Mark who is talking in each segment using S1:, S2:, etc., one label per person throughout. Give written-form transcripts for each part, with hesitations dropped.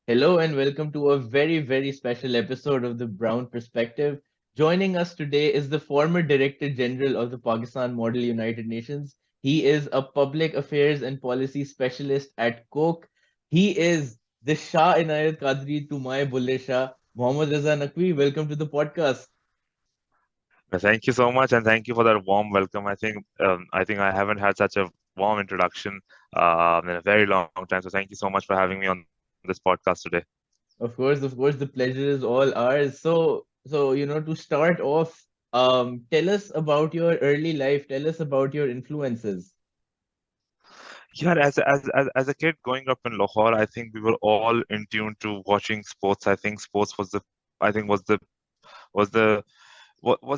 S1: Hello and welcome to a very, very special episode of the Brown Perspective. Joining us today is the former Director General of the Pakistan Model United Nations. He is a public affairs and policy specialist at Coke. He is the Shah Inayat Qadri to my Bulle Shah, Mohammad Raza Naqvi. Welcome to the podcast.
S2: Thank you so much, and thank you for that warm welcome. I think I haven't had such a warm introduction in a very long time. So thank you so much for having me on this podcast today.
S1: Of course, the pleasure is all ours. So, to start off, tell us about your early life. Tell us about your influences.
S2: Yeah, as a kid growing up in Lahore, I think we were all in tune to watching sports. I think sports was the I think was the was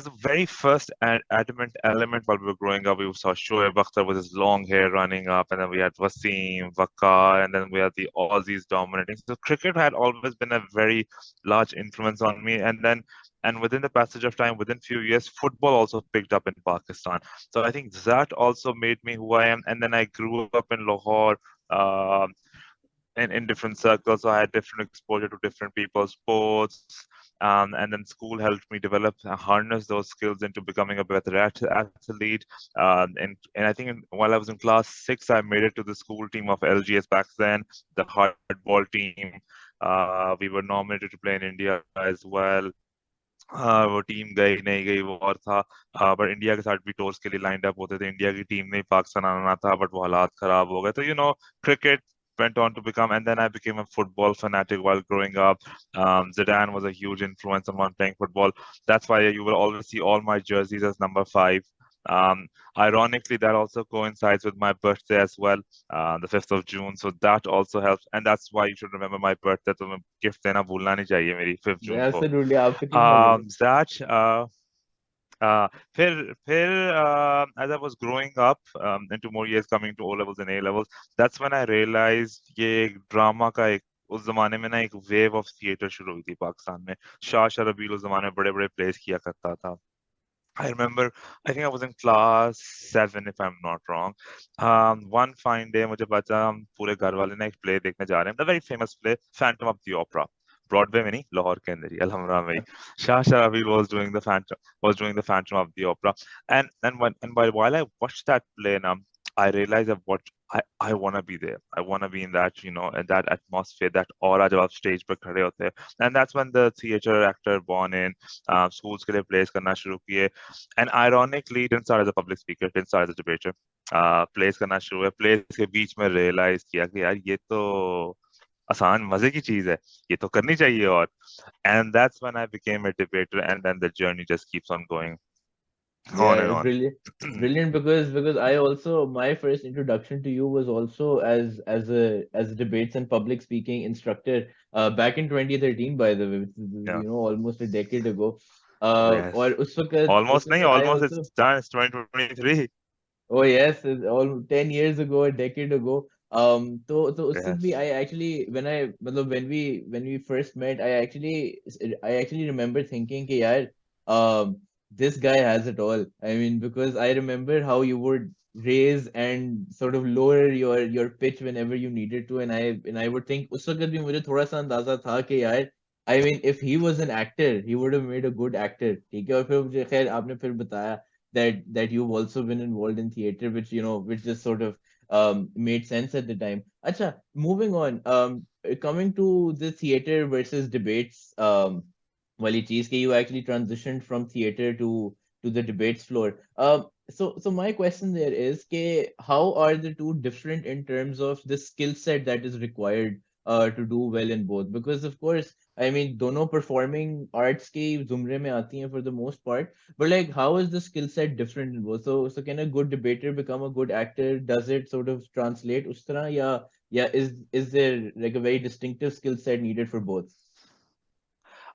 S2: the very first adamant element while we were growing up. We saw Shoaib Akhtar with his long hair running up, and then we had Wasim, Waqar, and then we had the Aussies dominating. So cricket had always been a very large influence on me. And within the passage of time, within few years, football also picked up in Pakistan. So I think that also made me who I am. And then I grew up in Lahore. Um in different circles. So I had different exposure to different people's sports. And then school helped me develop, harness those skills into becoming a better athlete. And I think while I was in class six, I made it to the school team of LGS back then, the hardball team. We were nominated to play in India as well. हाँ वो team गई नहीं गई वो और था but India के साथ भी टॉस के लिए लाइंड अप होते थे इंडिया की टीम ने पाकिस्तान आना था बट वो हालात खराब हो गए तो cricket went on to become, and then I became a football fanatic while growing up. Zidane was a huge influence on me playing football. That's why you will always see all my jerseys as number five. um, Ironically, that also coincides with my birthday as well, the 5th of June. So that also helps. And that's why you should remember my birthday. तो मैं gift देना भूलना नहीं चाहिए मेरी 5th June को.
S1: Absolutely, आपको कितना बोले?
S2: That as I was growing up into more years coming to O levels and A levels, that's when I realized ये एक ड्रामा का एक उस जमाने में ना एक वेव ऑफ थिएटर शुरू हुई थी पाकिस्तान में. शाह शरबील उस जमाने में बड़े बड़े प्लेस किया करता था. I remember, I think I was in class seven, if I'm not wrong. One fine day, मुझे पता हम पूरे घर वाले ना एक play देखने जा रहे हैं. The very famous play, Phantom of the Opera. Broadway में नहीं, लाहौर के अंदर ही, अलहमरा में ही. Shah Sharabil was doing the Phantom of the Opera. And while I watched that play, now I realized that what I want to be there. I want to be in that, in that atmosphere, that aura जब आप stage पर खड़े होते हैं. And that's when the theater actor born in. Schools के लिए plays करना शुरू किए. And ironically, didn't start as a public speaker, didn't start as a debater. Plays करना शुरू हुआ. Plays के बीच में realize किया कि यार ये तो आसान मजे की चीज है, ये तो करनी चाहिए और. And that's when I became a debater, and then the journey just keeps on going on and
S1: Yeah,
S2: on.
S1: brilliant, brilliant. Because I also my first introduction to you was also as a debates and public speaking instructor. Back in 2013, by the way, which is
S2: Yeah.
S1: almost a decade ago.
S2: Yes.
S1: और उस
S2: Almost नहीं,
S1: वक्त I
S2: almost
S1: also
S2: it's done. It's 2023.
S1: Oh yes, it's all 10 years ago, a decade ago. तो उससे भी
S2: Yes.
S1: I actually मतलब when we first met, I actually remember thinking कि यार this guy has it all. I mean, because I remember how you would raise and sort of lower your pitch whenever you needed to, and I would think उस वक्त भी मुझे थोड़ा सा अंदाजा था कि यार I mean, if he was an actor, he would have made a good actor. ठीक है और फिर मुझे खैर आपने फिर बताया that you've also been involved in theater, which just sort of made sense at the time. Acha, moving on. Coming to the theater versus debates. Wali cheese ke you actually transitioned from theater to the debates floor. So my question there is ke how are the two different in terms of the skill set that is required to do well in both? Because of course, I mean, दोनों performing arts के जुमरे में आती हैं for the most part. But like, how is the skill set different in both? So can a good debater become a good actor? Does it sort of translate उस तरह या is there like a very distinctive skill set needed for both?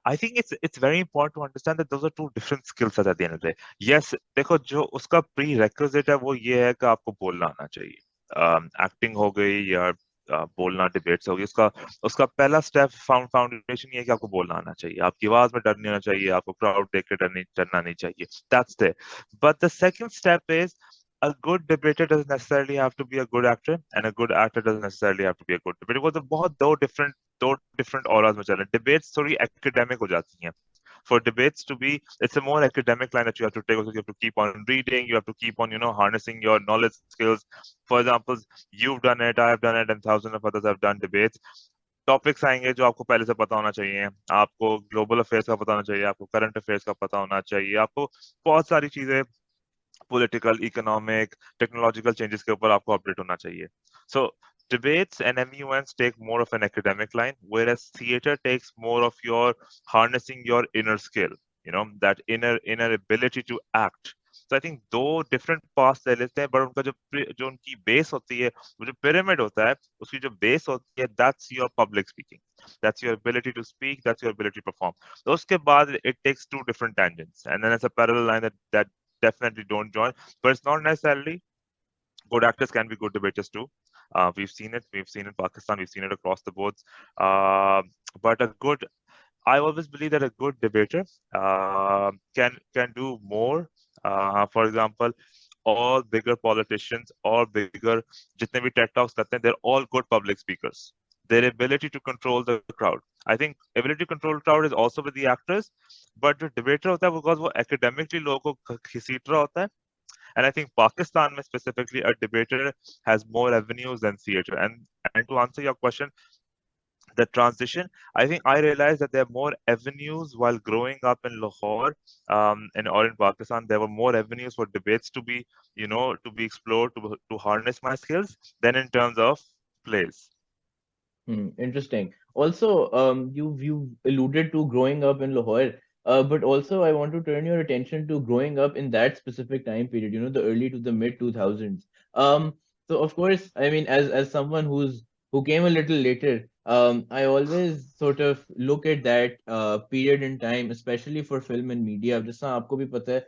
S2: I think it's very important to understand that those are two different skill sets at the end of the day. Yes, देखो जो उसका prerequisite है वो ये है कि आपको बोलना आना चाहिए. Acting हो गई या बोलना डिबेट्स होगी, उसका उसका पहला स्टेप फाउंडेशन ये है कि आपको बोलना आना चाहिए, आपकी आवाज में डर नहीं होना चाहिए, आपको क्राउड देख के डरना नहीं चाहिए. That's there. But the second step is a good debater doesn't necessarily have to be a good actor, and a good actor doesn't necessarily have to be a good debater. Because बहुत दो दो different auras में चल रहे हैं. Debates थोड़ी academic हो जाती हैं. For debates to be, it's a more academic line that you have to take. Also, you have to keep on reading, you have to keep on, harnessing your knowledge skills. For example, you've done it, I have done it, and thousands of others have done debates. Topics आएंगे जो आपको पहले से पता होना चाहिए, आपको global affairs का पता होना चाहिए, आपको करंट अफेयर्स का पता होना चाहिए, आपको बहुत सारी चीजें पॉलिटिकल, इकोनॉमिक, टेक्नोलॉजिकल चेंजेस के ऊपर आपको अपडेट होना चाहिए. सो debates and MUNs take more of an academic line, whereas theater takes more of your harnessing your inner skill, that inner ability to act. So I think दो different paths ले लेते हैं, but उनका जो उनकी base होती है, वो जो pyramid होता है, उसकी जो base होती है, that's your public speaking, that's your ability to speak, that's your ability to perform. तो उसके बाद it takes two different tangents, and then it's a parallel line that definitely don't join, but it's not necessarily. Good actors can be good debaters too. We've seen it. We've seen it in Pakistan. We've seen it across the boards. But I always believe that a good debater can do more. For example, all bigger politicians, all bigger, jitne bhi TED Talks karte hain, they're all good public speakers. Their ability to control the crowd. I think ability to control the crowd is also with the actors, but the debater hota hai because वो academically लोगों को घसीट रहा होता है. And I think Pakistan, specifically, a debater has more avenues than theater. And to answer your question, the transition, I think I realized that there are more avenues while growing up in Lahore or in Pakistan. There were more avenues for debates to be, to be explored, to harness my skills than in terms of plays.
S1: Interesting. Also, you've alluded to growing up in Lahore, but also I want to turn your attention to growing up in that specific time period, the early to the mid 2000s. So of course, I mean, as someone who came a little later, I always sort of look at that period in time, especially for film and media. जैसा आपको भी पता है,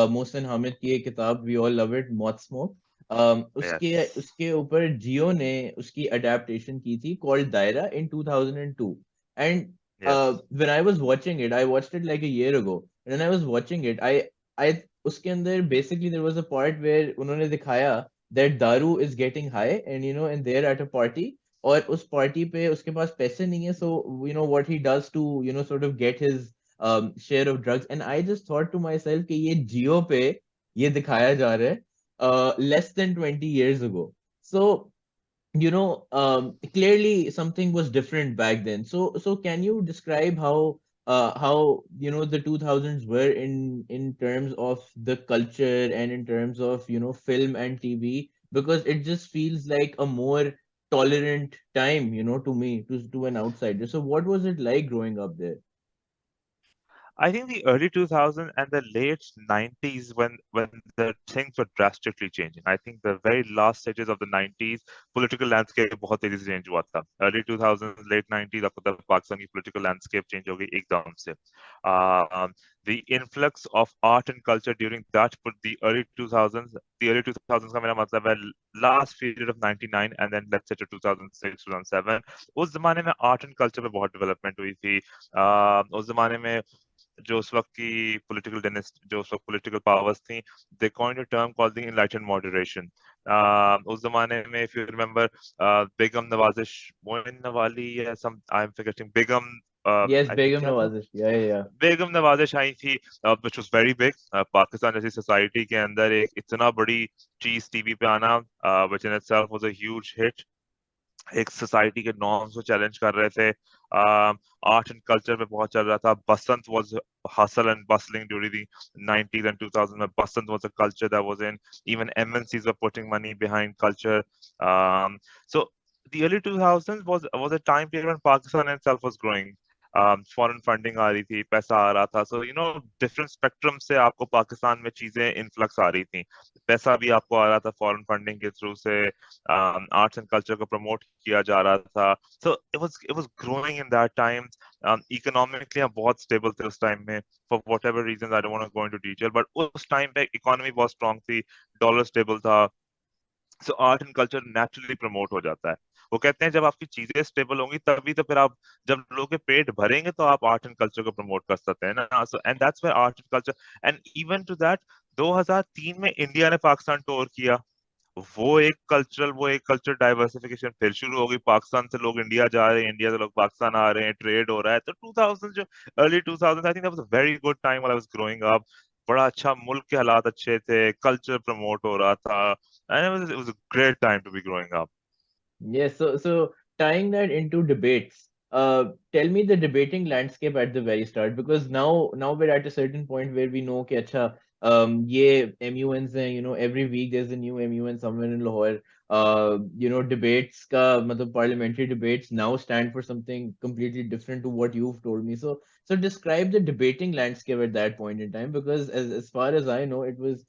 S1: मोहसिन हामिद की एक किताब, We All Love It, Mauth Smoke. उसके
S2: Yes.
S1: उसके ऊपर जियो ने उसकी अडेप्टेशन की थी called Dayra in 2002. And
S2: Yes.
S1: When I was watching it, I watched it like a year ago. When I was watching it, I उसके अंदर basically there was a part where उन्होंने दिखाया that Daru is getting high and and there at a party, और उस party पे उसके पास पैसे नहीं है, so what he does to sort of get his share of drugs. And I just thought to myself कि ये जियो पे ये दिखाया जा रहा है less than 20 years ago. So, clearly something was different back then. So can you describe how the 2000s were in terms of the culture and in terms of film and TV? Because it just feels like a more tolerant time, to me, to an outsider. So what was it like growing up there?
S2: I think the early 2000s and the late 90s when the things were drastically changing. I think the very last stages of the 90s, political landscape बहुत तेजी से change हुआ था. Early 2000s, late 90s, आपको पता है Pakistani political landscape change हो गई एकदम से. The influx of art and culture during that, but the early 2000s का मेरा मतलब है last period of 99 and then let's say to 2006, 2007. उस जमाने में art and culture में बहुत development हुई थी. उस जमाने में जो उस वक्त की जो उस वक्त पॉलिटिकल पावर्स थी, they coined a term called the enlightened moderation. उस जमाने में if you remember Begum Nawazish Moin Nawali या some I am forgetting Begum
S1: Yes,
S2: I think
S1: Begum
S2: क्या था
S1: Nawazish. Yeah, yeah, yeah.
S2: बेगम नवाजिश आई थी which was very big. Pakistan जैसी सोसाइटी के अंदर एक इतना बड़ी चीज टीवी पे आना which in itself was a huge hit. एक सोसाइटी के नॉर्म्स को चैलेंज कर रहे थे. आर्ट एंड कल्चर में बहुत चल रहा था. बसंत was hustle and bustling during the 90s and 2000s. Basant was a culture that was in. Even MNCs were putting money behind culture. So the early 2000s was a time period when Pakistan itself was growing. Foreign funding आ रही थी, पैसा आ रहा था. So different spectrum से आपको पाकिस्तान में चीजें इन्फ्लक्स आ रही थी. पैसा भी आपको आ रहा था फॉरेन फंडिंग के थ्रू से. आर्ट्स एंड कल्चर को प्रमोट किया जा रहा था. So it was growing in that time. Economically हम बहुत स्टेबल थे उस टाइम में. For whatever reason I don't want to go into detail, but उस टाइम पे इकोनॉमी बहुत स्ट्रांग थी, डॉलर स्टेबल था. So art and culture naturally promote हो जाता है. वो कहते हैं जब आपकी चीजें स्टेबल होंगी तभी तो फिर आप, जब लोगों के पेट भरेंगे तो आप आर्ट एंड कल्चर को प्रमोट कर सकते हैं ना. So and that's where art and culture, and even to that 2003 में इंडिया ने पाकिस्तान टूर किया. वो एक कल्चर डाइवर्सिफिकेशन फिर शुरू हो गई। पाकिस्तान से लोग इंडिया जा रहे हैं, इंडिया से लोग पाकिस्तान आ रहे हैं, ट्रेड हो रहा है। तो 2000 जो early 2000 I think that was a very good time when I was growing up. बड़ा अच्छा, मुल्क के हालात अच्छे थे, कल्चर प्रमोट हो रहा था, and it was a great time to be growing up.
S1: Yes, so tying that into debates, tell me the debating landscape at the very start, because now we're at a certain point where we know कि अच्छा ये MUNs हैं, every week there's a new MUN somewhere in Lahore. Debates का मतलब parliamentary debates now stand for something completely different to what you've told me. So describe the debating landscape at that point in time, because as far as I know, it was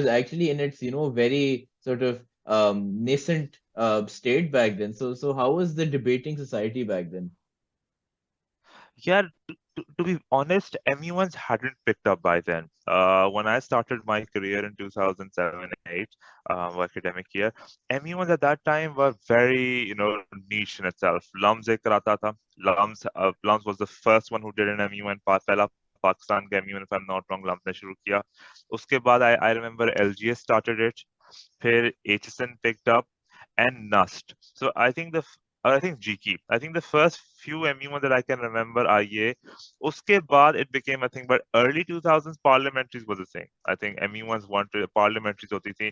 S1: actually in its very sort of nascent state back then. So how was the debating society back then?
S2: Yeah, to be honest, MUNs hadn't picked up by then. When I started my career in 2007-8, academic year, MUNs at that time were very, niche in itself. Lums ek karata tha. Lums was the first one who did an MUN. पहला पाकिस्तान का MUN, if I'm not wrong, LUMS ने शुरू किया. उसके बाद I remember LGS started it. फिर HSN picked up, and Nust. So I think GK. I think the first few MU1 that I can remember are ये. उसके बाद it became a thing, but early 2000s parliamentaries was the thing. I think MU1s wanted parliamentaries होती थी.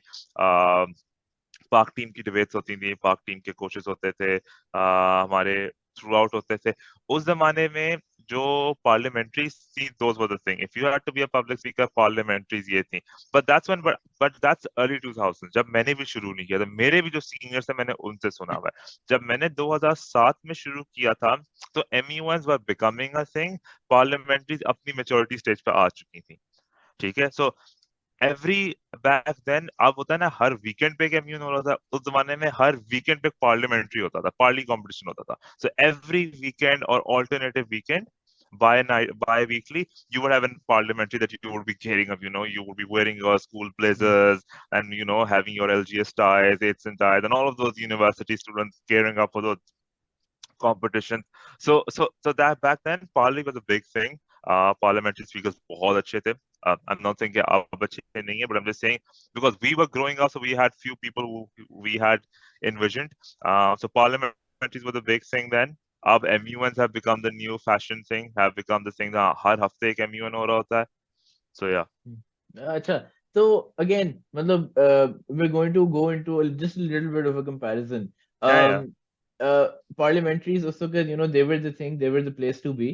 S2: पाक team की debates होती थी, पाक टीम के कोचेस होते थे, हमारे थ्रू आउट होते थे। उस जमाने में जो पार्लियामेंट्रीज थी, those were the thing. If you had to be a public speaker, parliamentaries ये थी। बट दैट्स अर्ली 2000, जब मैंने भी शुरू नहीं किया था। मेरे भी जो सीनियर्स हैं, मैंने उनसे सुना हुआ है। जब मैंने 2007 में शुरू किया था, तो MUNs were becoming a thing, parliamentaries अपनी मेच्योरिटी स्टेज पे आ चुकी थी। ठीक है, सो एवरी बैक देन, अब होता है ना, हर वीकेंड पे एक इम्यून हो रहा था। उस जमाने में हर वीकेंड पे पार्लियामेंट्री होता था, पार्ली कंपटीशन होता था। सो एवरी वीकेंड और alternative weekend, bi-weekly, you would have a parliamentary that you would be gearing up. You would be wearing your school blazers and having your LGS ties, eights and ties, and all of those university students gearing up for those competition. So that back then, Parley was a big thing. Parliamentary speakers बहुत अच्छे थे. I'm not saying कि अब अच्छे नहीं है, but I'm just saying because we were growing up, so we had few people who we had envisioned. So parliamentaries were the big thing then. अब MUNs have become the new fashion thing, have become the thing that हर हफ्ते एक MUN हो रहा होता है. So yeah.
S1: Acha. So again, matlab, we're going to go into just a little bit of a comparison.
S2: Yeah, yeah.
S1: Parliamentaries also, they were the thing, they were the place to be.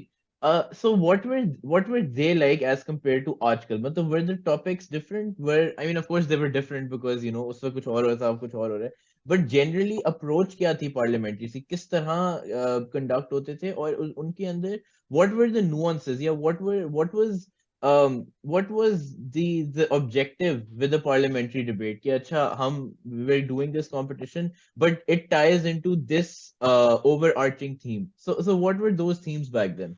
S1: So what were they like as compared to आजकल? मतलब were the topics different? I mean, of course they were different because उस वक्त कुछ और हो रहा था, अब कुछ और हो रहा है. But generally approach क्या थी parliamentary से? किस तरह conduct होते थे और उनके अंदर what were the nuances? या what was the objective with the parliamentary debate? कि अच्छा हम we're doing this competition, but it ties into this overarching theme. So what were those themes back then?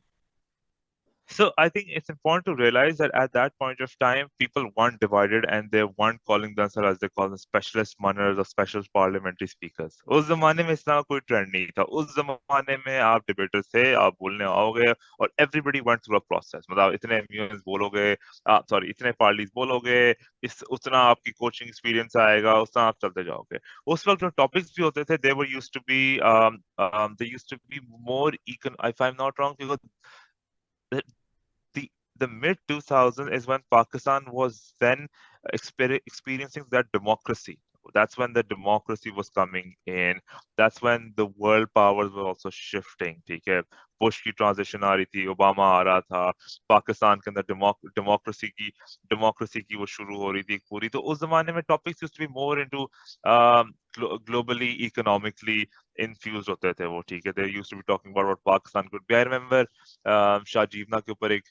S2: So I think it's important to realize that at that point of time, people weren't divided and they weren't calling themselves, as they call them, specialist munners or special parliamentary speakers. उस जमाने में इतना कोई trend नहीं था। उस जमाने में आप डिबेटर थे, आप बोलने आओगे, और everybody went through a process. मतलब इतने MUNs बोलोगे, सॉरी, इतने पार्लीज बोलोगे, उतना आपकी कोचिंग एक्सपीरियंस आएगा, उतना आप चलते जाओगे। उस वक्त जो टॉपिक्स भी होते थे, they used to be more if I'm not wrong, because the the the mid 2000s is when Pakistan was then experiencing that democracy. That's when the democracy was coming in. That's when the world powers were also shifting. ठीक है, Bush की transition आ रही थी, Obama आ रहा था, पाकिस्तान के अंदर democracy की वो शुरू हो रही थी पूरी। तो उस जमाने में topics used to be more into globally economically infuse होते थे वो। ठीक है, they used to be talking about what Pakistan could be. I remember शाहजीवना के ऊपर एक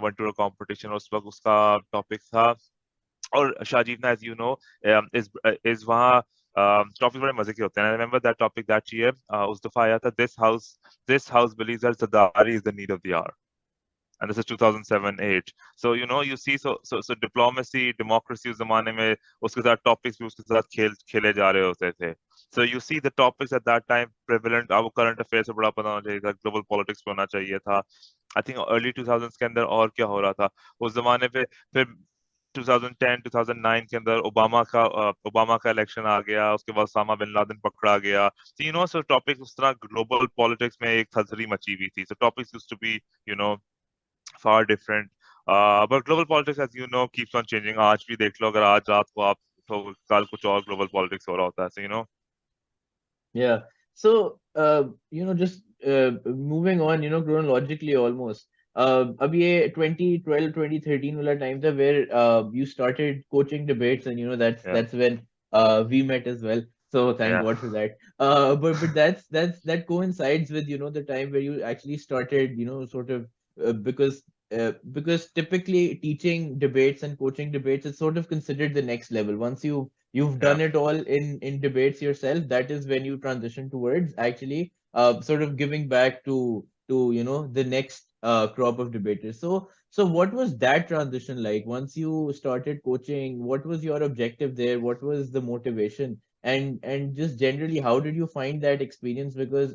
S2: went to a competition, उस वक्त उसका टॉपिक था, और शाहजीवना, as you know, is वहाँ टॉपिक बड़े मजे के होते हैं। I remember that topic that year, उस दफा आया था, this house believes that Zardari is the need of the hour. And this is 2007-8. So you see, so diplomacy, democracy उस जमाने में उसके साथ topics भी उसके साथ खेले जा रहे होते थे. So you see the topics at that time prevalent. आपको current affairs से बड़ा पता होना चाहिए था, global politics पे होना चाहिए था. I think early 2000s के अंदर और क्या हो रहा था उस जमाने पे। फिर 2010 2009 के अंदर ओबामा का इलेक्शन आ गया, उसके बाद ओसामा बिन लादेन पकड़ा गया। So, so topics उस तरह global politics में एक थलथली मची हुई थी। So topics used to be, you know, far different. But global politics, as you know, keeps on changing. आज भी देख लो, अगर आज रात को आप तो कल कुछ और global politics हो रहा होता है। So,
S1: Yeah. So, just moving on, chronologically almost. अब ये 2012, 2013 वाला time था where you started coaching debates, and that's
S2: yeah,
S1: that's when we met as well. So thank
S2: yeah,
S1: God for that. But that coincides with the time where you actually started, sort of because typically teaching debates and coaching debates is sort of considered the next level. Once you've
S2: yeah.
S1: done it all in debates yourself, that is when you transition towards actually sort of giving back to the next crop of debaters. So what was that transition like once you started coaching? What was your objective there? What was the motivation? And just generally, how did you find that experience? Because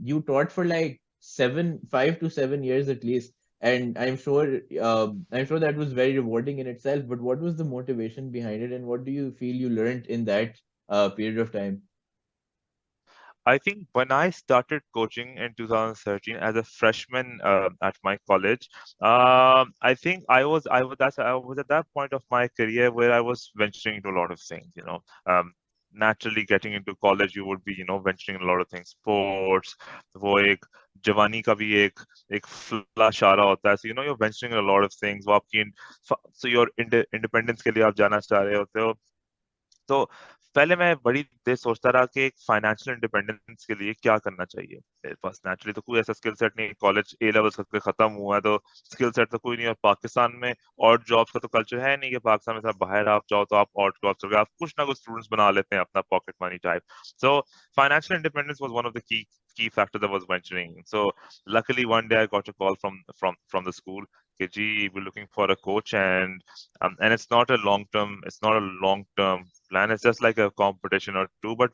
S1: you taught for like 5 to 7 years at least, and I'm sure that was very rewarding in itself. But what was the motivation behind it, and what do you feel you learned in that period of time?
S2: I think when I started coaching in 2013 as a freshman at my college, I think I was at that point of my career where I was venturing into a lot of things. Naturally, getting into college, you would be venturing in a lot of things. Sports, वो एक जवानी का भी एक flash आ रहा होता है. So you're venturing in a lot of things. वो आपकी so your independence के लिए आप जाना चाह रहे होते हो. तो पहले मैं बड़ी देर सोचता रहा कि एक फाइनेंशियल इंडिपेंडेंस के लिए क्या करना चाहिए मेरे पास। नेचुरली तो कोई ऐसा स्किल सेट नहीं, कॉलेज ए लेवल सबके खत्म हुआ है, तो स्किल सेट तो कोई नहीं। और पाकिस्तान में और जॉब्स का तो कल्चर है नहीं कि पाकिस्तान में सब बाहर आप जाओ तो आप और जॉब्स करोगे, आप कुछ ना कुछ स्टूडेंट्स बना लेते हैं अपना pocket money type. So financial independence was one of the key factors I was venturing. So luckily one day I got a call from the school कि जी we're looking for a coach, and it's not a long term plan. It's just like a competition or two, but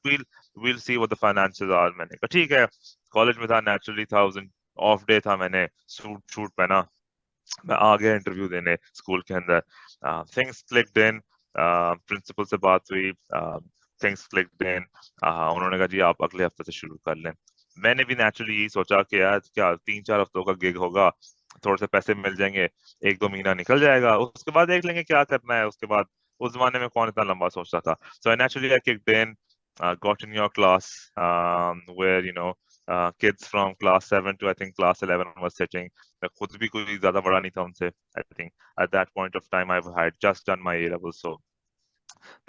S2: we'll see what the finances are. मैंने कहा ठीक है। College में था, naturally था, उस दिन ऑफ डे था, मैंने सूट शूट पहना, मैं आ गया इंटरव्यू देने स्कूल के अंदर। थिंग्स क्लिक्ड इन, प्रिंसिपल से बात हुई, थिंग्स क्लिक्ड इन। उन्होंने कहा जी आप अगले हफ्ते से शुरू कर लें। मैंने भी नेचुरली यही सोचा कि यार क्या 3-4 हफ्तों का गिग होगा, थोड़े से पैसे मिल जाएंगे, 1-2 महीना निकल जाएगा, उसके बाद देख लेंगे क्या करना है उसके बाद। उस जमाने में कौन इतना लंबा सोचता था। So I naturally I kicked in, got in your class, where kids from class 7 to I think class 11 was sitting. मैं खुद भी कोई ज्यादा बड़ा नहीं था उनसे। I think at that point of time I had just done my A level, so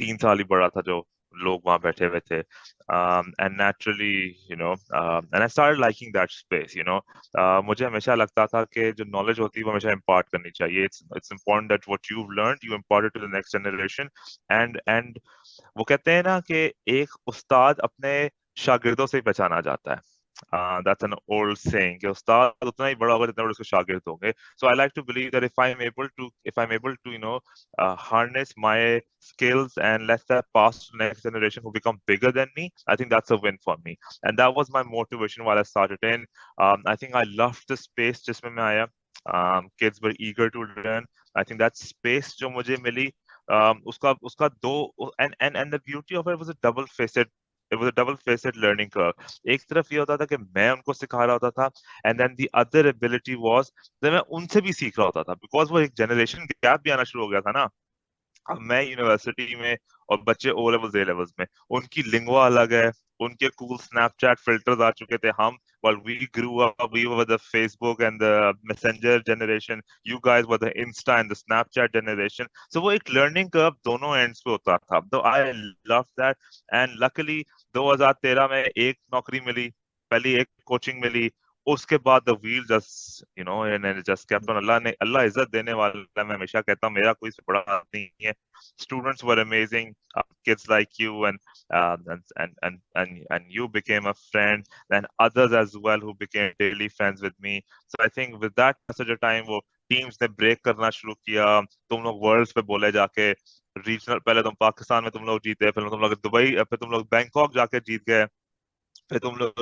S2: 3 साल ही बड़ा था जो लोग वहां बैठे हुए थे। And naturally, and I started liking that space. मुझे हमेशा लगता था कि जो knowledge होती है वो हमेशा impart करनी चाहिए। It's important that what you've learned you impart it to the next generation. And वो कहते हैं ना कि एक उस्ताद अपने शागिर्दों से ही पहचाना जाता है। That's an old saying कि उस्ताद उतना ही बड़ा होगा जितना बड़े उसके शागिर्द होंगे। So I like to believe that if I'm able to harness my skills and let that pass to the next generation who become bigger than me, I think that's a win for me. And that was my motivation while I started in. I think I loved the space जिसमें मैं आया. Kids were eager to learn. I think that space जो मुझे मिली, उसका दो, and the beauty of it was a double faced learning curve. एक तरफ ये होता था कि मैं उनको सिखा रहा होता था, and then the other ability was that मैं उनसे भी सीख रहा होता था, because वो एक जनरेशन गैप भी आना शुरू हो गया था ना। अब मैं यूनिवर्सिटी में और बच्चे ओ लेवल्स ए लेवल्स में, उनकी लिंगवा अलग है, उनके कूल स्नैपचैट फिल्टर्स आ चुके थे। हम while we grew up, we were the Facebook and the Messenger generation. You guys were the Insta and the Snapchat generation. So वो एक learning curve दोनों ends पे होता था। So I loved that, and luckily 2013 में एक नौकरी मिली, पहली एक कोचिंग मिली, उसके बाद the wheel and it just kept on। अल्लाह इज्जत देने वाला है। मैं हमेशा कहता हूँ मेरा कोई से बड़ा नहीं है। Students were amazing, kids like you, and you became a friend, and others as well who became daily friends with me. So I think with that passage of time वो टीम्स ने ब्रेक करना शुरू किया। तुम लोग world's पे बोले जाके, रीजनल पहले तुम पाकिस्तान में तुम लोग जीते, फिर तुम लोग दुबई, फिर तुम लोग बैंकॉक जाके जीत गए, फिर तुम लोग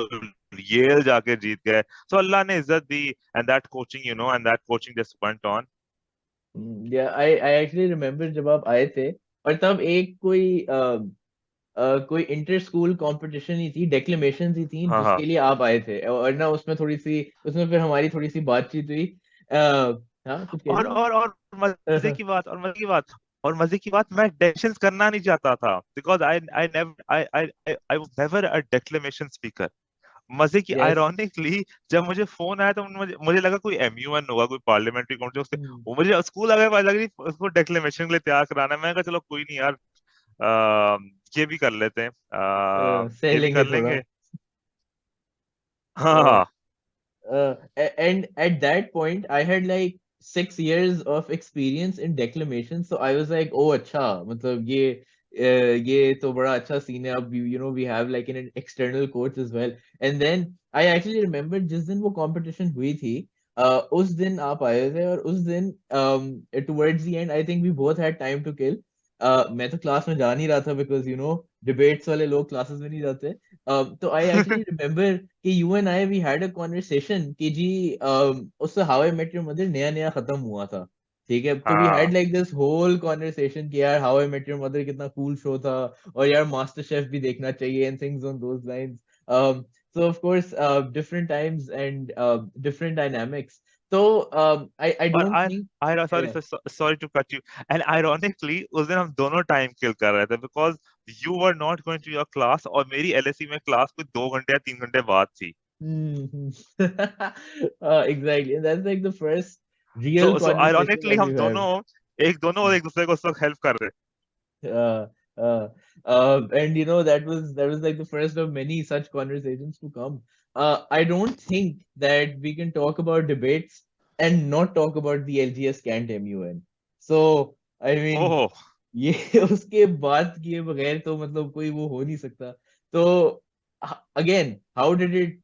S2: येल जाके जीत गए। सो अल्लाह ने इज्जत दी, and that coaching just went on।
S1: I actually remember जब आप आए थे और तब एक कोई इंटर स्कूल कंपटीशन ही थी, डेक्लेमेशन ही थी
S2: हाँ हाँ।
S1: जिसके लिए आप आए थे और ना उसमें थोड़ी सी उसमें फिर हमारी थोड़ी सी बातचीत हुई। हाँ कुछ कह
S2: और
S1: रही
S2: और और मजे
S1: थी?
S2: की बात और मजे की बात और मजे की बात, मैं डेक्लेमेशन करना नहीं चाहता था, because I never I was never a declamation speaker. मजे की
S1: यस।
S2: आयरॉनिकली, जब मुझे फोन आया तो मुझे लगा कोई MUN होगा, कोई पार्लियामेंट्री काउंसिल, उससे वो मुझे स्कूल आ गया, पता लग रही उसको डेक्लेमेशन के लिए तैयार कराना है। मैं कहा चलो कोई नहीं यार, आ, ये भी कर लेते हैं,
S1: सह
S2: ये भी
S1: लेंगे
S2: कर
S1: थोड़ा।
S2: लेंगे। हाँ।
S1: And at that point, I had like 6 years of experience in declamation. So I was like, oh, अच्छा, मतलब ये तो बड़ा अच्छा scene है. अब we have like an external coach as well. And then I actually remember जिस दिन वो competition हुई थी, उस दिन आप आए थे और उस दिन towards the end, I think we both had time to kill. मैं तो क्लास में जा नहीं रहा था because debates वाले लोग classes में नहीं जाते. तो I actually remember कि you and I we had a conversation कि जी उससे how I met your mother नया नया खत्म हुआ था, ठीक है, तो वी हैड
S2: हाँ।
S1: लाइक दिस होल कॉन्वर्सेशन कि यार how I met your mother कितना कूल शो था और यार मास्टर शेफ भी देखना चाहिए and things on those lines. So of course different times and different dynamics. So I
S2: और
S1: don't think.
S2: I sorry
S1: Yeah.
S2: Sorry to cut you, and ironically उस दिन हम दोनों टाइम किल कर रहे थे, because you were not going to your class और मेरी LSE में क्लास कोई 2 घंटे या 3 घंटे बाद थी।
S1: Mhm. Exactly, and that's like the first
S2: so
S1: real
S2: so
S1: conversation
S2: ironically
S1: that
S2: हम
S1: we've had.
S2: दोनों और एक दूसरे को उस वक्त हेल्प कर रहे
S1: uh, uh, and that was like the first of many such conversations to come. I don't think that we can talk about debates and not talk about the LGS Cantt MUN. So I
S2: थे।
S1: mean,
S2: ओह।
S1: ये उसके बाद किए बगैर तो मतलब कोई वो हो नहीं सकता. तो again, how did it?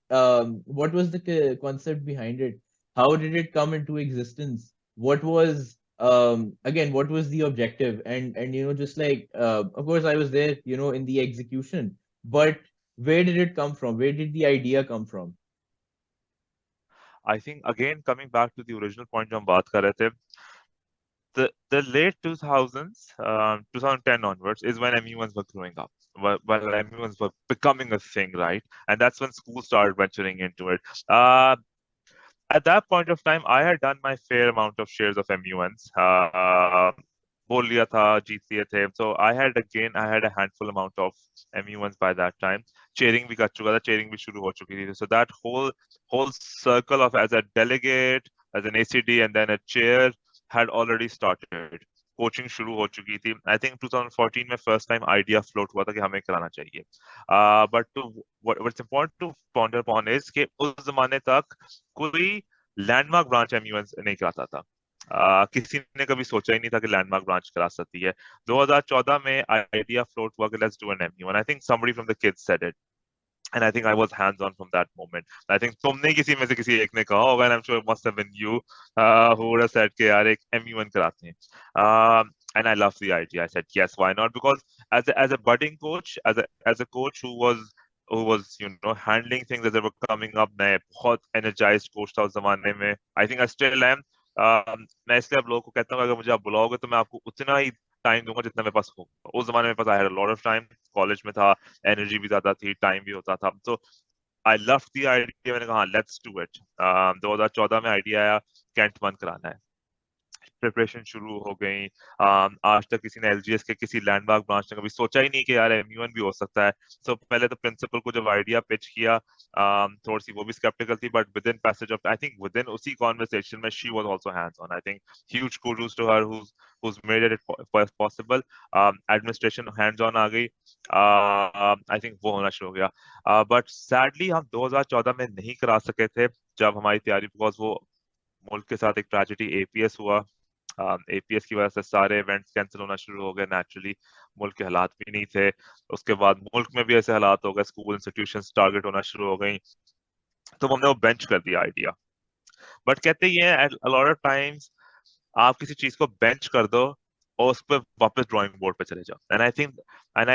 S1: What was the concept behind it? How did it come into existence? What was again, what was the objective? And just like of course I was there, in the execution, but where did it come from? Where did the idea come from?
S2: I think again coming back to the original point जो हम बात कर रहे थे, the late 2000s, 2010 onwards is when MUNs were growing up, when MUNs were becoming a thing, right? And that's when schools started venturing into it. At that point of time, I had done my fair amount of shares of MUNs. बोल लिया था, जीत लिए थे. So I had a handful amount of MUNs by that time. Chairing भी कर चुका था, chairing भी शुरू हो चुकी थी. So that whole circle of as a delegate, as an ACD, and then a chair had already started. Coaching शुरू हो चुकी थी. आई थिंक 2014 में फर्स्ट टाइम आइडिया फ्लोट हुआ था कि हमें कराना चाहिए. But what's important to ponder upon is कि उस जमाने तक कोई लैंडमार्क ब्रांच MUN नहीं कराता था. किसी ने कभी सोचा ही नहीं था कि लैंडमार्क ब्रांच करा सकती है. 2014 में आइडिया फ्लोट हुआ कि let's do an MUN. I think somebody from the kids said it, and I think I was hands on from that moment. I think तुमने किसी में से किसी एक ने कहा होगा, and I'm sure it must have been you who would have said कि यार एक MUN कराते हैं. And I loved the idea. I said yes, why not? Because as a budding coach, as a coach who was handling things as they were coming up, मैं बहुत energized coach था उस जमाने में. I think I still am. मैं इसलिए आप लोगों को कहता हूँ अगर मुझे आप बुलाओगे तो मैं आपको उतना ही टाइम दूंगा जितना मेरे पास होगा. उस जमाने में पास I had a lot of time, college में था, एनर्जी भी ज्यादा थी, टाइम भी होता था. तो आई लव द आइडिया. मैंने कहा लेट्स डू इट. 2014 में आइडिया आया, कैंट मन कराना है. प्रिपरेशन शुरू हो गई. आज तक किसी ने LGS के किसी लैंडमार्क ब्रांच ने कभी सोचा ही नहीं कि यार MUN भी हो सकता है. सो पहले तो प्रिंसिपल को जब आइडिया पिच किया, थोड़ी सी वो भी स्केप्टिकल थी, but within passage of I think within उसी कॉन्वर्सेशन में she was also hands on. I think huge kudos to her who's made it possible. Administration hands on आ गई. I think वो होना शुरू हो गया. बट सैडली हम 2014 में नहीं करा सके थे जब हमारी तैयारी, बिकॉज वो मुल्क के साथ एक ट्रेजेडी APS हुआ. APS की वजह से सारे इवेंट्स कैंसिल होना शुरू हो गए नेचुरली. मुल्क के हालात भी नहीं थे. उसके बाद मुल्क में भी ऐसे हालात हो गए, स्कूल इंस्टीट्यूशंस टारगेट होना शुरू हो गई. तो हमने वो बेंच कर दिया आइडिया. बट कहते ही हैं a lot of times आप किसी चीज को बेंच कर दो और उस पर वापस ड्राइंग बोर्ड पे चले जाओ. And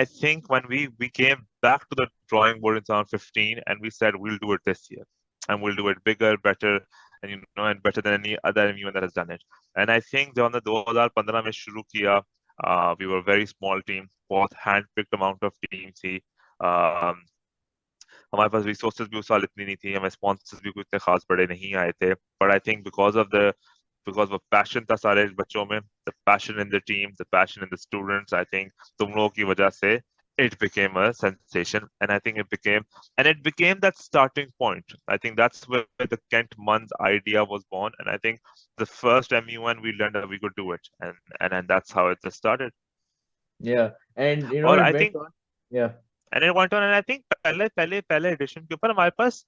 S2: I think when we came back to the drawing board in 2015 and we said we'll do it this year and we'll do it bigger, better, and better than any other MUN that has done it. And I think जब हमने 2015 में शुरू किया, we were a very small team, बहुत hand-picked amount of team थी. um, हमारे पास resources भी उस साल इतनी नहीं थी, हमें स्पॉन्सर्स भी कोई इतने खास बड़े नहीं आए थे. But I think because of passion था सारे बच्चों में, the passion in the team, the passion in the students, I think तुम लोगों की वजह से it became a sensation, and I think it became that starting point. I think that's where the Kent Mun's idea was born, and I think the first MUN we learned that we could do it, and that's how it just started.
S1: Yeah, and
S2: और
S1: it
S2: I
S1: went
S2: think
S1: on. Yeah.
S2: and it went on, and I think पहले addition के ऊपर हमारे पास,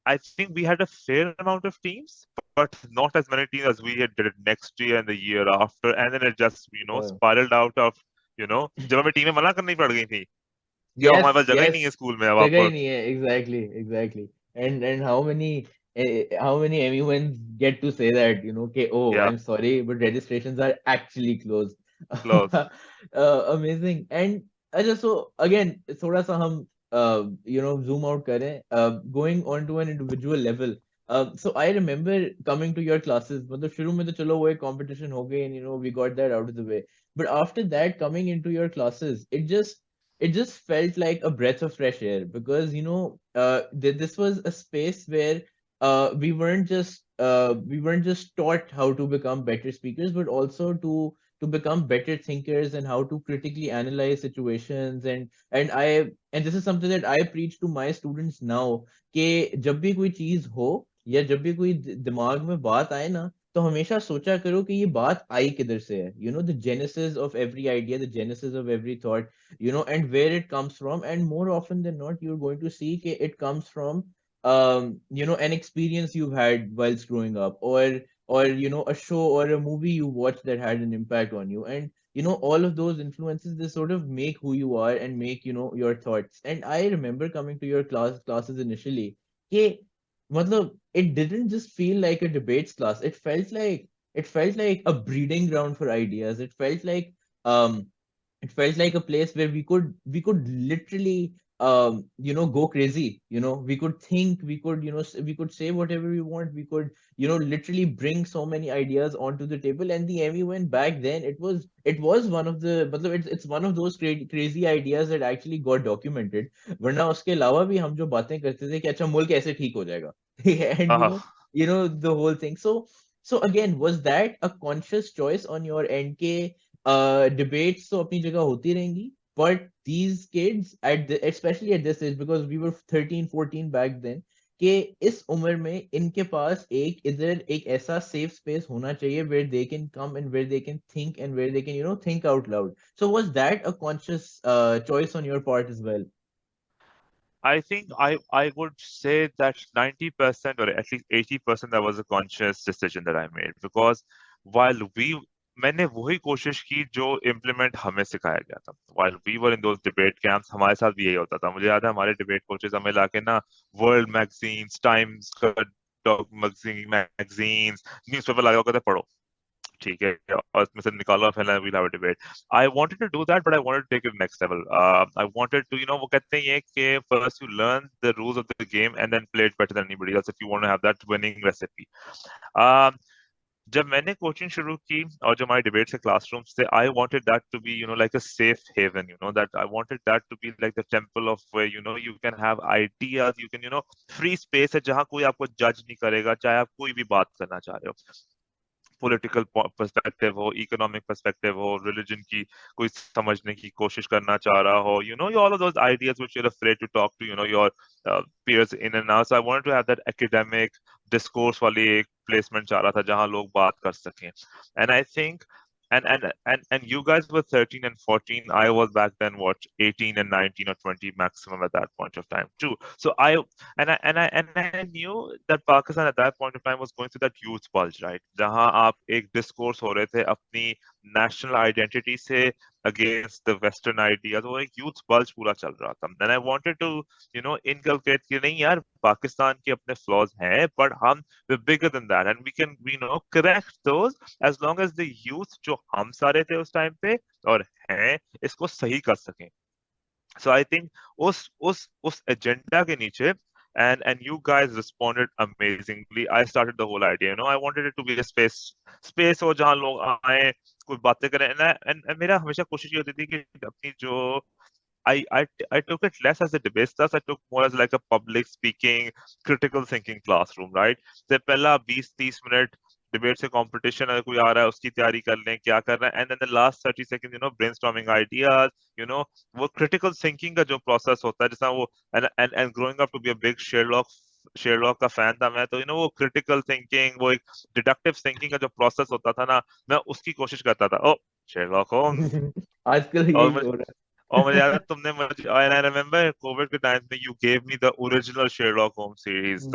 S2: I think we had a fair amount of teams, but not as many teams as we had did it next year and the year after, and then it just
S1: Yeah.
S2: spiraled out of जब हमें टीमें मना करनी पड़ गई थी कि अब
S1: Yes,
S2: हमारे पास जगह ही नहीं
S1: yes.
S2: है स्कूल में, अब
S1: जगह
S2: आप.
S1: ही नहीं है. Exactly, exactly. And how many MUNs get to say that, okay, oh,
S2: Yeah,
S1: I'm sorry, but registrations are actually closed.
S2: close.
S1: Amazing. And अच्छा, so again, थोड़ा सा हम zoom out करें, going on to an individual level. So I remember coming to your classes. मतलब शुरू में तो चलो वो एक competition हो गई, and we got that out of the way. But after that, coming into your classes, it just felt like a breath of fresh air, because this was a space where we weren't just taught how to become better speakers, but also to become better thinkers, and how to critically analyze situations. And this is something that I preach to my students now, कि जब भी कोई चीज हो, या जब भी कोई दिमाग में बात आए ना, तो हमेशा सोचा करो कि ये बात आई किधर से है. The genesis of every idea, the genesis of every thought, and where it comes from. And more often than not, you're going to see that it comes from, an experience you've had whilst growing up, or a show or a movie you watched that had an impact on you. And all of those influences, they sort of make who you are, and make your thoughts. And I remember coming to your classes initially. Hey, matlab, it didn't just feel like a debates class. It felt like a breeding ground for ideas. Um it felt like a place where we could literally go crazy. We could think, we could say whatever we want. We could literally bring so many ideas onto the table. And the MUN back then, it was one of the, it's one of those crazy ideas that actually got documented. वरना उसके अलावा भी हम जो बातें करते थे कि अच्छा मुल्क ऐसे ठीक हो जाएगा. And
S2: uh,
S1: the whole thing. So again, was that a conscious choice on your end? Debates तो अपनी जगह होती रहेंगी, but these kids especially at this age, because we were 13 14 back then, कि इस उम्र में इनके पास इधर एक ऐसा safe space होना चाहिए where they can come, and where they can think, and where they can think out loud. So was that a conscious choice on your part as well?
S2: I think I would say that 90% or at least 80% that was a conscious decision that I made, because while मैंने वही कोशिश की जो implement हमें सिखाया गया था. while we were in those debate camps, हमारे साथ भी यही होता था. मुझे याद है हमारे डिबेट कोचेस हमें लाके ना वर्ल्ड मैगजीन्स, टाइम्स का मैगजीन्स, न्यूज़पेपर लगा कहते पढ़ो, ठीक है, और इसमें से निकालो, फिर we'll have a debate. I wanted to do that, but I wanted to take it next level. I wanted to, वो कहते हैं कि first you learn the rules of the game and then play it better than anybody else if you want to have that winning recipe. Um, जब मैंने coaching शुरू की और जो हमारे डिबेट्स के क्लासरूम्स थे, I wanted that to be like a safe haven, that I wanted that to be like the temple of where you can have ideas, you can free space है जहाँ कोई आपको जज नहीं करेगा, चाहे आप कोई भी बात करना चाह रहे हो. पॉलिटिकल पर्सपेक्टिव हो, इकोनॉमिक पर्सपेक्टिव हो, रिलीजन की कोई समझने की कोशिश करना चाह रहा हो, all of those ideas which you're afraid to talk to your peers in and out. So I wanted to have that academic discourse वाली एक placement चाह रहा था जहां लोग बात कर सकें. And I think and you guys were 13 and 14. I was back then what, 18 and 19 or 20 maximum at that point of time too. So I knew that Pakistan at that point of time was going through that youth bulge, right? जहां आप एक discourse हो रहे थे अपनी national identity से against the Western ideas, वो एक youth bulge पूरा चल रहा था. And I wanted to inculcate कि नहीं यार, पाकिस्तान के अपने flaws हैं, but we're bigger than that, and we can correct those as long as the youth जो हम सारे थे उस टाइम पे और हैं, इसको सही कर सकें. So I think उस एजेंडा के नीचे and you guys responded amazingly. I started the whole idea, I wanted it to be a space हो जहाँ लोग आए, कोई बातें करें, and मेरा हमेशा कोशिश ये होती थी कि अपनी जो I took it less as a debate class. I took more as like a public speaking, critical thinking classroom, right? तो पहला 20-30 मिनट डिबेट से कंपटीशन, अगर कोई आ रहा है उसकी तैयारी कर लें, क्या कर रहे हैं, and then the last 30 second brainstorming ideas, वो क्रिटिकल थिंकिंग का जो प्रोसेस होता है, जैसा वो and growing up to be a big Sherlock का फैन था मैं, तो वो क्रिटिकल थिंकिंग, वो एक डिडक्टिव थिंकिंग का जो प्रोसेस होता था ना, मैं उसकी कोशिश करता था। ओ शेरलॉक होम्स।
S1: आजकल
S2: और
S1: यही हो रहा
S2: मुझे याद
S1: है।
S2: है तुमने मुझे, आई रिमेम्बर कोविड के टाइम में you gave me the original Sherlock Holmes series.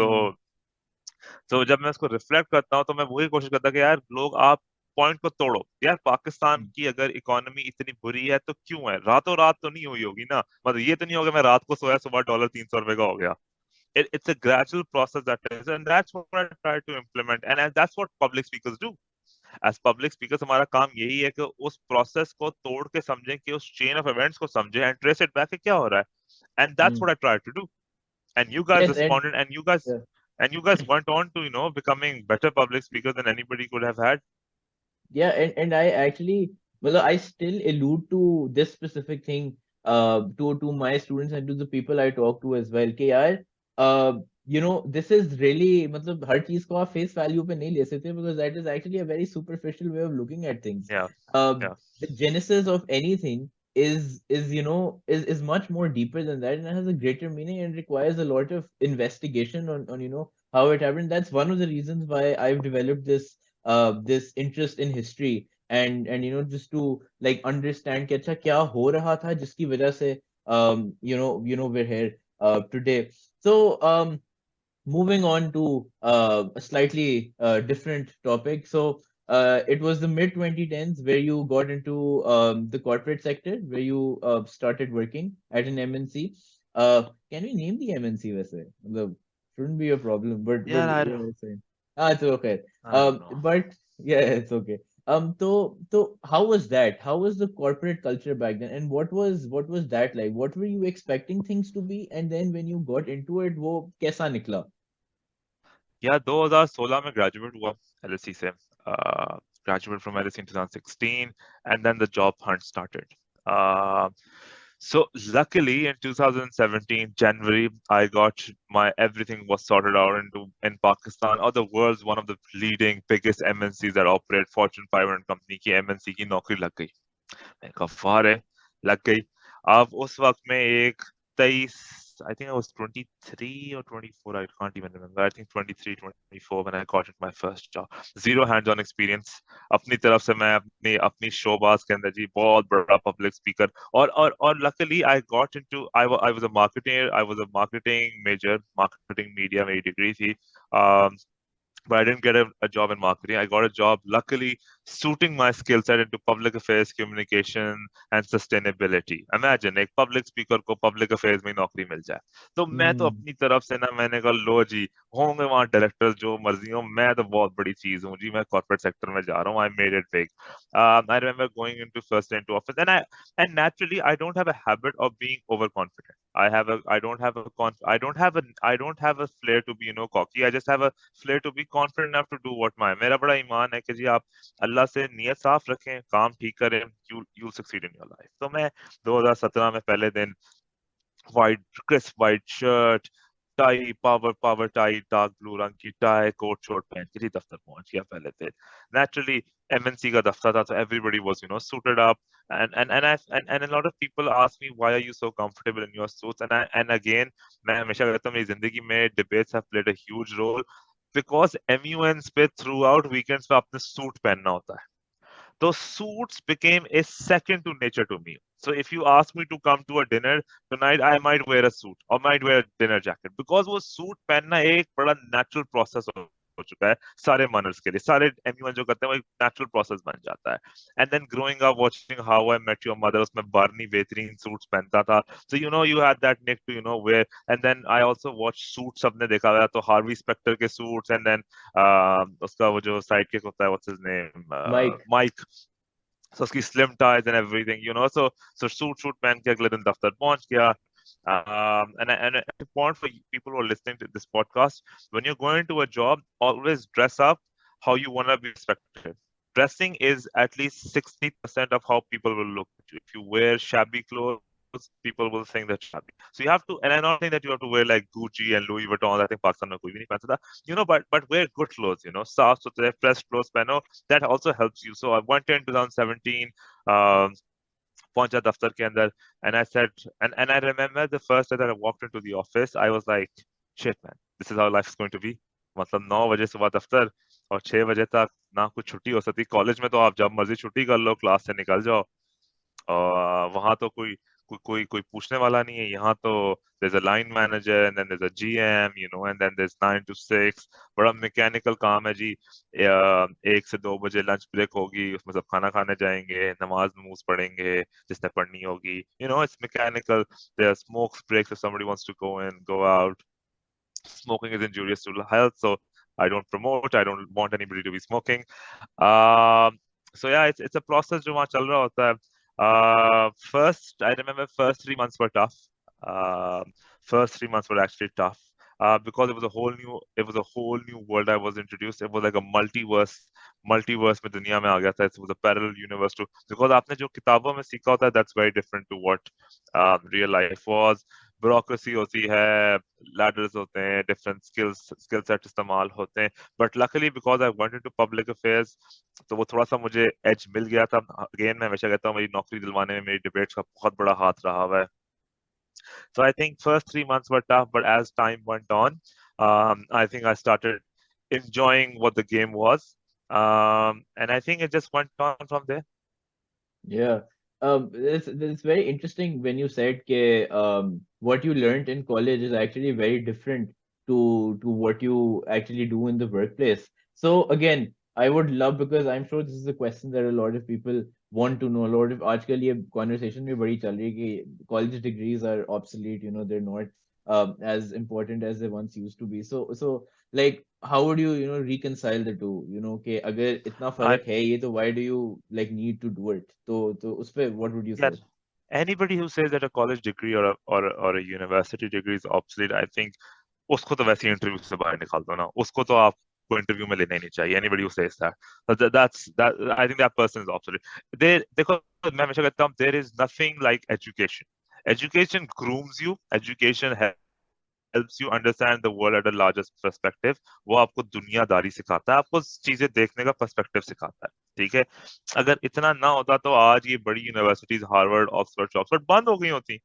S2: तो जब मैं उसको रिफ्लेक्ट करता हूँ तो मैं वही कोशिश करता कि यार लोग, आप पॉइंट को तोड़ो यार। पाकिस्तान की अगर इकोनॉमी इतनी बुरी है तो क्यों है? रातों रात तो नहीं हुई होगी ना, मतलब ये तो नहीं होगा मैं रात को सोया सुबह डॉलर 300 रुपए का हो गया। It's a gradual process that is, and that's what I try to implement, and that's what public speakers do. As public speakers हमारा काम यही है कि उस प्रोसेस को तोड़ के समझें, कि उस चेन ऑफ इवेंट्स को समझें एंड ट्रेस इट बैक कि क्या हो रहा है, and that's
S1: Mm.
S2: what I tried to do. And you guys
S1: Yes, and
S2: responded, and you guys went on to becoming better public speakers than anybody could have had.
S1: yeah, and I actually, well, I still allude to this specific thing to my students and to the people I talk to as well. कि यार this is really, मतलब हर चीज को आप face value पे नहीं ले सकते, because that is actually a very superficial way of looking at things.
S2: Yeah,
S1: Um,
S2: yeah.
S1: the genesis of anything is much more deeper than that, and it has a greater meaning and requires a lot of investigation on how it happened. That's one of the reasons why I've developed this interest in history, and just to like understand कि अच्छा क्या हो रहा था जिसकी वजह से we're here today. So moving on to a slightly different topic. So it was the mid 2010s where you got into the corporate sector, where you started working at an MNC. Can we name the MNC वैसे? मतलब shouldn't be a problem, but
S2: Yeah,
S1: yeah, it's fine. It's okay.
S2: I don't know.
S1: But yeah, it's okay. So how was that? How was the corporate culture back then? And what was that like? What were you expecting things to be? And then when you got into it, वो कैसा निकला?
S2: या 2016 में graduate हुआ LSC से, graduated from LSE in 2016, and then the job hunt started. So luckily in 2017 January, I got my everything was sorted out in Pakistan, or the world's one of the leading biggest MNCs that operate, Fortune 500 company की MNC की नौकरी लग गई। मैंने कहा फार है, लग गई। अब उस वक्त में एक 23, I think I was 23 or 24, I can't even remember. I think 23, 24 when I got into my first job. Zero hands-on experience. अपनी तरफ से मैं अपनी अपनी शोबाज के अंदर जी बहुत बड़ा पब्लिक स्पीकर, और luckily I got into, I was a marketing major, marketing media मेरी डिग्री थी। But I didn't get a job in marketing. I got a job, luckily, suiting my skill set into public affairs, communication, and sustainability. Imagine एक public speaker को public affairs में नौकरी मिल जाए। तो मैं तो
S1: Hmm.
S2: अपनी तरफ से ना, मैंने कहा लो जी, होंगे वहाँ डायरेक्टर्स जो मर्जी हो, मैं तो बहुत बड़ी चीज हूँ जी, मैं कॉर्पोरेट सेक्टर में जा रहा हूँ। I made it big. I remember going into first day into office, and naturally I don't have a habit of being overconfident. I don't have a flair to be cocky. I just have a flair to be confident enough to do what my, मेरा बड़ा ईमान है कि जी आप अल्लाह से नियत साफ रखें, काम ठीक करें, you'll succeed in your life। तो मैं 2017 में पहले दिन white, crisp white shirt, tie, power tie, dark blue रंग की टाई, कोट शॉर्ट पहन के जी दफ्तर पहुंच गया पहले दिन। नेचुरली एमएनसी का दफ्तर था, तो everybody was suited up, and a lot of people ask me why are you so comfortable in your suits, and again मैं हमेशा कहता हूँ मेरी जिंदगी में debates have played a huge role, because MUNs पे थ्रू आउट वीकेंड्स पे आपने सूट पहनना होता है। those suits became a second to nature to me. So if you ask me to come to a dinner tonight, I might wear a suit or might wear a dinner jacket, because वो suit पहनना एक बड़ा natural process हो चुका है सारे manners के लिए। सारे एमयूएन जो करते हैं वो एक नेचुरल प्रोसेस बन जाता है। And then growing up watching how I met your mother, उसमें बार्नी बेहतरीन सूट्स पहनता था। So you had that nick to wear. And then I also watch suits, सबने देखा हुआ तो हार्वी स्पेक्टर के सूट्स, एंड देन उसका वो जो साइड किक होता है, what's his name,
S1: Mike.
S2: Mike. So उसकी slim ties and everything, so suit पहन के अगले दिन दफ्तर पहुंच गया। And a point for people who are listening to this podcast: when you're going to a job, always dress up how you want to be respected. Dressing is at least 60% of how people will look at you. If you wear shabby clothes, people will think that shabby. So you have to, and I'm not saying that you have to wear like Gucci and Louis Vuitton. I think Pakistan में कोई भी नहीं पहनता था, but wear good clothes, साफ सुथरे fresh clothes पहनो. That also helps you. So I went in 2017. Um, पहुंचा दफ्तर के अंदर, and I said, and I remember the first day that I walked into the office, I was like, shit man, this is how life is going to be. मतलब 9 बजे सुबह दफ्तर और 6 बजे तक ना कुछ छुट्टी हो सकती. कॉलेज में तो आप जब मर्जी छुट्टी कर लो, क्लास से निकल जाओ. वहां तो कोई पूछने वाला नहीं है. यहाँ तो there's a line manager and then there's a GM, and then there's 9 to 6. बड़ा मैकेनिकल काम है जी. 1 से 2 बजे लंच ब्रेक होगी, उसमें सब खाना खाने जाएंगे, नमाज नमूज पढ़ेंगे जिसने पढ़नी होगी. It's mechanical. There are smoke breaks if somebody wants to go in, go out. Smoking is injurious to health, so I don't promote. I don't want anybody to be smoking. Um, so yeah, it's a process जो वहाँ चल रहा होता है. First, I remember first 3 months were tough. First 3 months were actually tough. Because it was a whole new world I was introduced. It was like a multiverse में दुनिया में आ गया था. It was a parallel universe to, because आपने जो किताबों में सीखा होता है, that's very different to what real life was. Bureaucracy होती है, ladders होते हैं, different skill set इस्तेमाल होते हैं. But luckily because I went into public affairs, तो वो थोड़ा सा मुझे edge मिल गया था. Again मैं हमेशा कहता हूँ, मेरी नौकरी दिलवाने में मेरी debates का बहुत बड़ा हाथ रहा हुआ है. So I think first 3 months were tough, but as time went on, I think I started enjoying what the game was, and I think it just went on from there.
S1: Yeah. It's very interesting when you said ke, what you learned in college is actually very different to what you actually do in the workplace. So again, I would love, because I'm sure this is a question that a lot of people want to know. A lot of आजकल ये conversation में बड़ी चल रही है कि college degrees are obsolete. They're not as important as they once used to be. So like how would you reconcile the two, कि अगर इतना
S2: I
S1: फर्क है ये, तो why do you like need to do it? तो उस पे what would you
S2: Yeah,
S1: say?
S2: anybody who says that a college degree or a university degree is obsolete, I think उसको तो वैसे ही इंटरव्यू से बाहर निकाल दो ना. उसको तो आपको इंटरव्यू में लेना ही नहीं चाहिए. Anybody who says that, I think that person is obsolete. देखो, मैं हमेशा कहता हूँ, there is nothing like education. Education grooms you. Education helps you understand the world at a larger perspective. वो आपको दुनियादारी सिखाता है, आपको चीजें देखने का पर्सपेक्टिव सिखाता है. ठीक है. अगर इतना ना होता तो आज ये बड़ी यूनिवर्सिटीज, हार्वर्ड, ऑक्सफोर्ड बंद हो गई होती,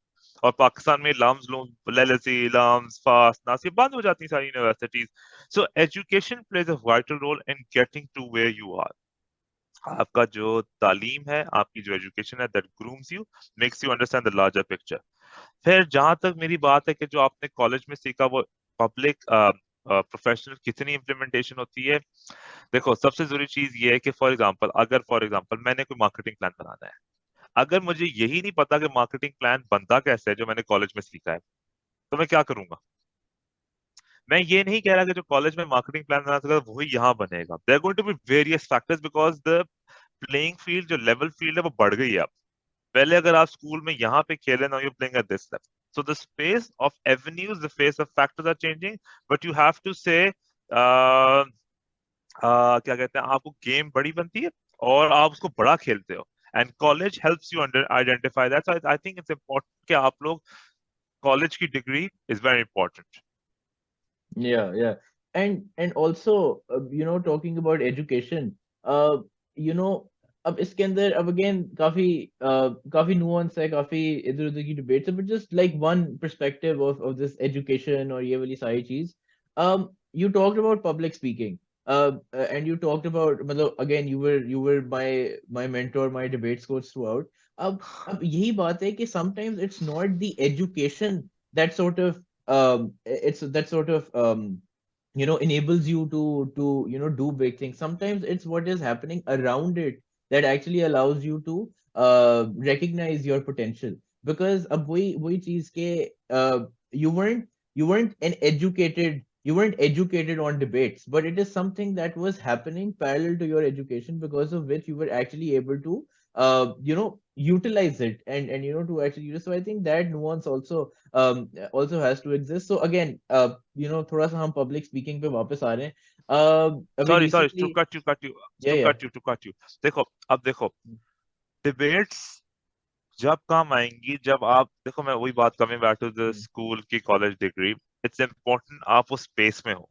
S2: और पाकिस्तान में लम्स लूम लेलेसी लम्स फास्ट नास ये बंद हो जाती सारी universities. So education plays a vital role in getting to where you are. आपका जो तालीम है, आपकी जो एजुकेशन है, that grooms you, makes you understand the larger picture. फिर जहां तक मेरी बात है कि जो आपने कॉलेज में सीखा वो पब्लिक प्रोफेशनल कितनी इम्प्लीमेंटेशन होती है. देखो, सबसे जरूरी चीज ये है कि फॉर एग्जांपल मैंने कोई मार्केटिंग प्लान बनाना है. अगर मुझे यही नहीं पता कि मार्केटिंग प्लान बनता कैसे है जो मैंने कॉलेज में सीखा है, तो मैं क्या करूंगा. मैं ये नहीं कह रहा कि जो कॉलेज में मार्केटिंग प्लान बना सका वही यहाँ बनेगा. There going to be various factors because the playing field, जो लेवल फील्ड है, वो बढ़ गई है अब. पहले अगर आप स्कूल में यहाँ पे खेले, now you playing at this level. So the space of avenues, the face of factors are changing, but you have to say, क्या कहते हैं, आपको गेम बड़ी बनती है और आप उसको बड़ा खेलते हो. And college helps you under identify that. So I think it's important कि आप लोग, कॉलेज की degree is very important.
S1: Yeah. And also, talking about education, you know, अब इसके अंदर अब again काफी nuance है, काफी इधर उधर की debates है, but just like one perspective of this education और ये वाली सारी चीज. You talked about public speaking, and you talked about, मतलब again you were my mentor, my debates coach throughout. अब यही बात है कि sometimes it's not the education that sort of it's that sort of enables you to do big things. Sometimes it's what is happening around it that actually allows you to recognize your potential. Because अब वही चीज के you weren't educated on debates, but it is something that was happening parallel to your education, because of which you were actually able to utilize it and to actually use. So I think that nuance also has to exist. So again, थोड़ा सा हम public speaking पे वापस आ रहे हैं. अभी
S2: Sorry,
S1: recently, yeah,
S2: to
S1: yeah.
S2: cut you. देखो, अब देखो, debates जब काम आएंगी, जब आप देखो, मैं वही बात, coming back to the
S1: Hmm.
S2: School की कॉलेज डिग्री, इट्स इम्पोर्टेंट आप उस स्पेस में हो.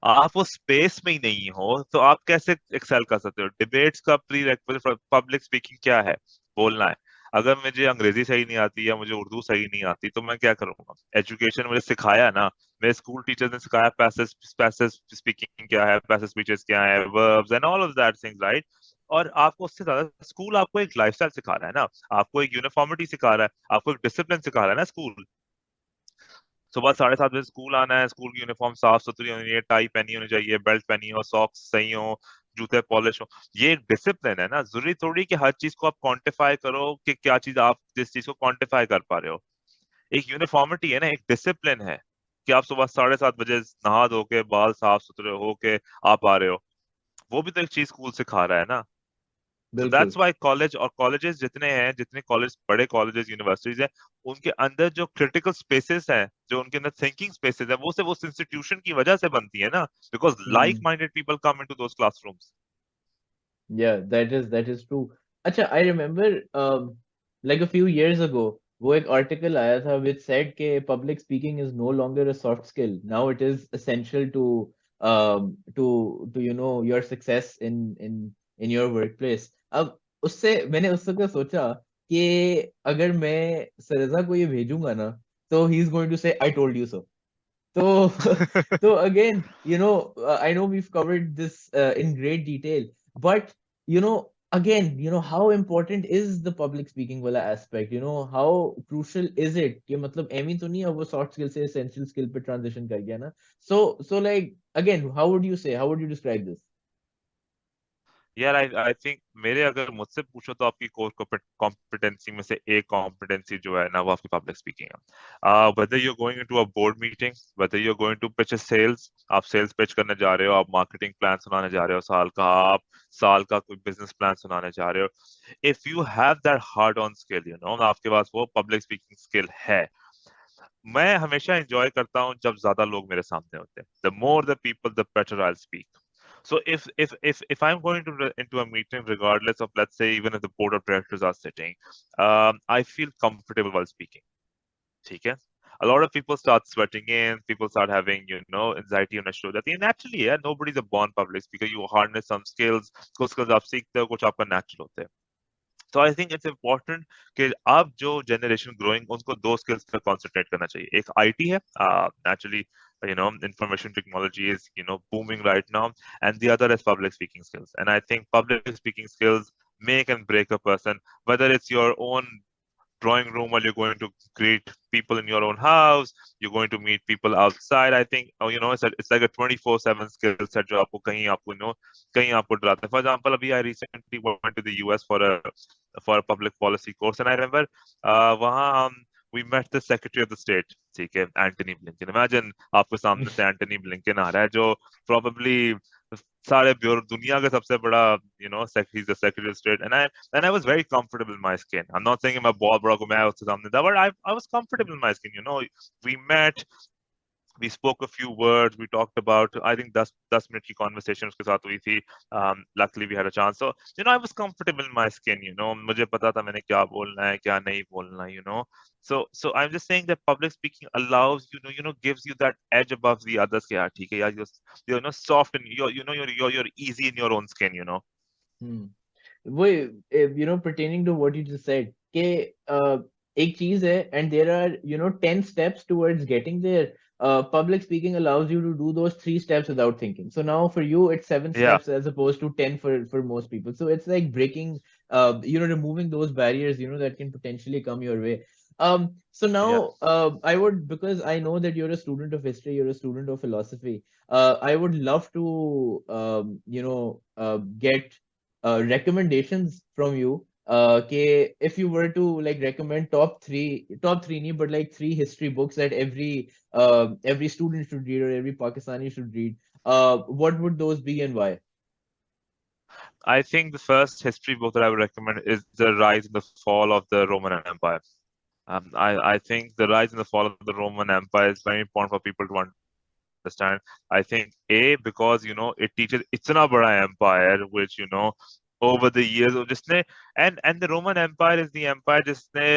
S2: आप उस स्पेस में ही नहीं हो तो आप कैसे एक्सेल कर सकते हो? डिबेट्स का प्री रेक्विजिट पब्लिक स्पीकिंग क्या है? बोलना है. अगर मुझे अंग्रेजी सही नहीं आती या मुझे उर्दू सही नहीं आती तो मैं क्या करूंगा? एजुकेशन मुझे सिखाया ना, मेरे स्कूल टीचर्स ने सिखाया पैसेज पैसेज स्पीकिंग क्या है, पैसेज स्पीचेस क्या है, verbs and all of that things, right? और आपको उससे ज्यादा स्कूल आपको एक लाइफस्टाइल सिखा रहा है ना, आपको एक यूनिफॉर्मिटी सिखा रहा है, आपको एक डिसिप्लिन सिखा रहा है ना स्कूल. सुबह 7:30 बजे स्कूल आना है, स्कूल की यूनिफॉर्म साफ सुथरी होनी है, टाई पहनी होनी चाहिए, बेल्ट पहनी हो, सॉक्स सही हो, जूते पॉलिश हो. ये एक डिसिप्लिन है ना. जरूरी थोड़ी कि हर चीज को आप क्वांटिफाई करो कि क्या चीज आप जिस चीज को क्वांटिफाई कर पा रहे हो. एक यूनिफॉर्मिटी है ना, एक डिसिप्लिन है कि आप सुबह 7:30 बजे नहा धो के बाल साफ सुथरे हो के आप आ रहे हो. वो भी तो एक चीज स्कूल सिखा रहा है ना. सो
S1: बिल्कुल.
S2: दैट्स व्हाई कॉलेज और कॉलेजेस जितने हैं, जितने कॉलेज, बड़े कॉलेजेस, यूनिवर्सिटीज हैं, उनके अंदर जो क्रिटिकल स्पेसेस हैं, जो उनके अंदर थिंकिंग स्पेसेस है, वो सिर्फ उस इंस्टीट्यूशन की वजह से बनती है ना, because like
S1: Hmm.
S2: Minded people come into those classrooms.
S1: Yeah, that is true. अच्छा, I remember like a few years ago, वो एक article आया था which said कि public speaking is no longer a soft skill. Now it is essential to your success in your workplace. अब उससे मैंने उस वक्त सोचा कि अगर मैं सरजा को ये भेजूंगा ना, तो he is going to say I told you so. So, so again, I know we've covered this in great detail, but again, how important is the public speaking wala aspect? How crucial is it? कि मतलब Amy तो नहीं है वो soft skill से essential skill पे transition कर गया ना? So like again, how would you say? How would you describe this?
S2: यार, आई थिंक, मेरे अगर मुझसे पूछो तो आपकी कोर कॉम्पिटेंसी में से एक कॉम्पिटेंसी जो है ना, वो आपकी पब्लिक स्पीकिंग है. Whether you going into a board meeting, whether you going to pitch sales, आप सेल्स पिच करने जा रहे हो, आप मार्केटिंग प्लान सुनाने जा रहे हो साल का, आप साल का कोई बिजनेस प्लान सुनाने जा रहे हो, if you have that hard on skill, आपके पास वो पब्लिक स्पीकिंग स्किल है. मैं हमेशा एंजॉय करता हूँ जब ज्यादा लोग मेरे सामने होते हैं. The more the people the better I speak. So if I'm going into a meeting, regardless of, let's say, even if the board of directors are sitting, I feel comfortable while speaking. ठीक है? A lot of people start sweating in, people start having, anxiety on a show. That naturally, yeah, nobody's a born public speaker. You harness some skills, कुछ skills आप सीखते हो, कुछ आपका natural होते हैं. तो आई थिंक इट्स इम्पोर्टेंट कि आप जो जनरेशन ग्रोइंग, उनको दो स्किल्स पे कॉन्सेंट्रेट करना चाहिए. एक आईटी है, naturally, information technology is, booming right now, and the other is public speaking skills. And I think public speaking skills make and break a person, whether it's your own drawing room or you're going to greet people in your own house, you're going to meet people outside. I think, it's like a 24/7 skill set जो आपको कहीं आपको कहीं आपको डराता है. For example, अभी I recently went to the US for a public policy course, and I remember वहाँ हम we met the Secretary of the State, ठीक है, एंटनी ब्लिंकन. इमेजिन आपके सामने से एंटनी ब्लिंकन आ रहा है, जो probably सारे ब्यूरो दुनिया का सबसे बड़ा, he's the Secretary of State, and I was very comfortable in my skin. I'm not saying मैं बहुत बड़ा को मैं उसके सामने था, but I was comfortable in my skin. We met, we spoke a few words, we talked about, I think 10 minute की conversation उसके साथ हुई थी. Luckily we had a chance, so I was comfortable in my skin. मुझे पता था मैंने क्या बोलना है, क्या नहीं बोलना है. So I'm just saying that public speaking allows gives you that edge above the others. कि यार ठीक है यार, you're soft, and you're easy in your own skin.
S1: Hmm. वो pertaining to what you just said कि एक चीज है and there are 10 steps towards getting there. Public speaking allows you to do those 3 steps without thinking. So now for you it's 7
S2: Yeah,
S1: steps as opposed to 10 for most people. So it's like breaking removing those barriers that can potentially come your way. So
S2: yeah.
S1: now I would, because I know that you're a student of history, you're a student of philosophy, I would love to get recommendations from you. If you were to like recommend top three nahi, but like 3 history books that every student should read or every Pakistani should read, what would those be and why?
S2: I think the first history book that I would recommend is The Rise and the Fall of the Roman Empire. I think the rise and the fall of the Roman Empire is very important for people to understand. I think because it teaches इतना बड़ा empire which over the years जिसने and the Roman Empire is the empire जिसने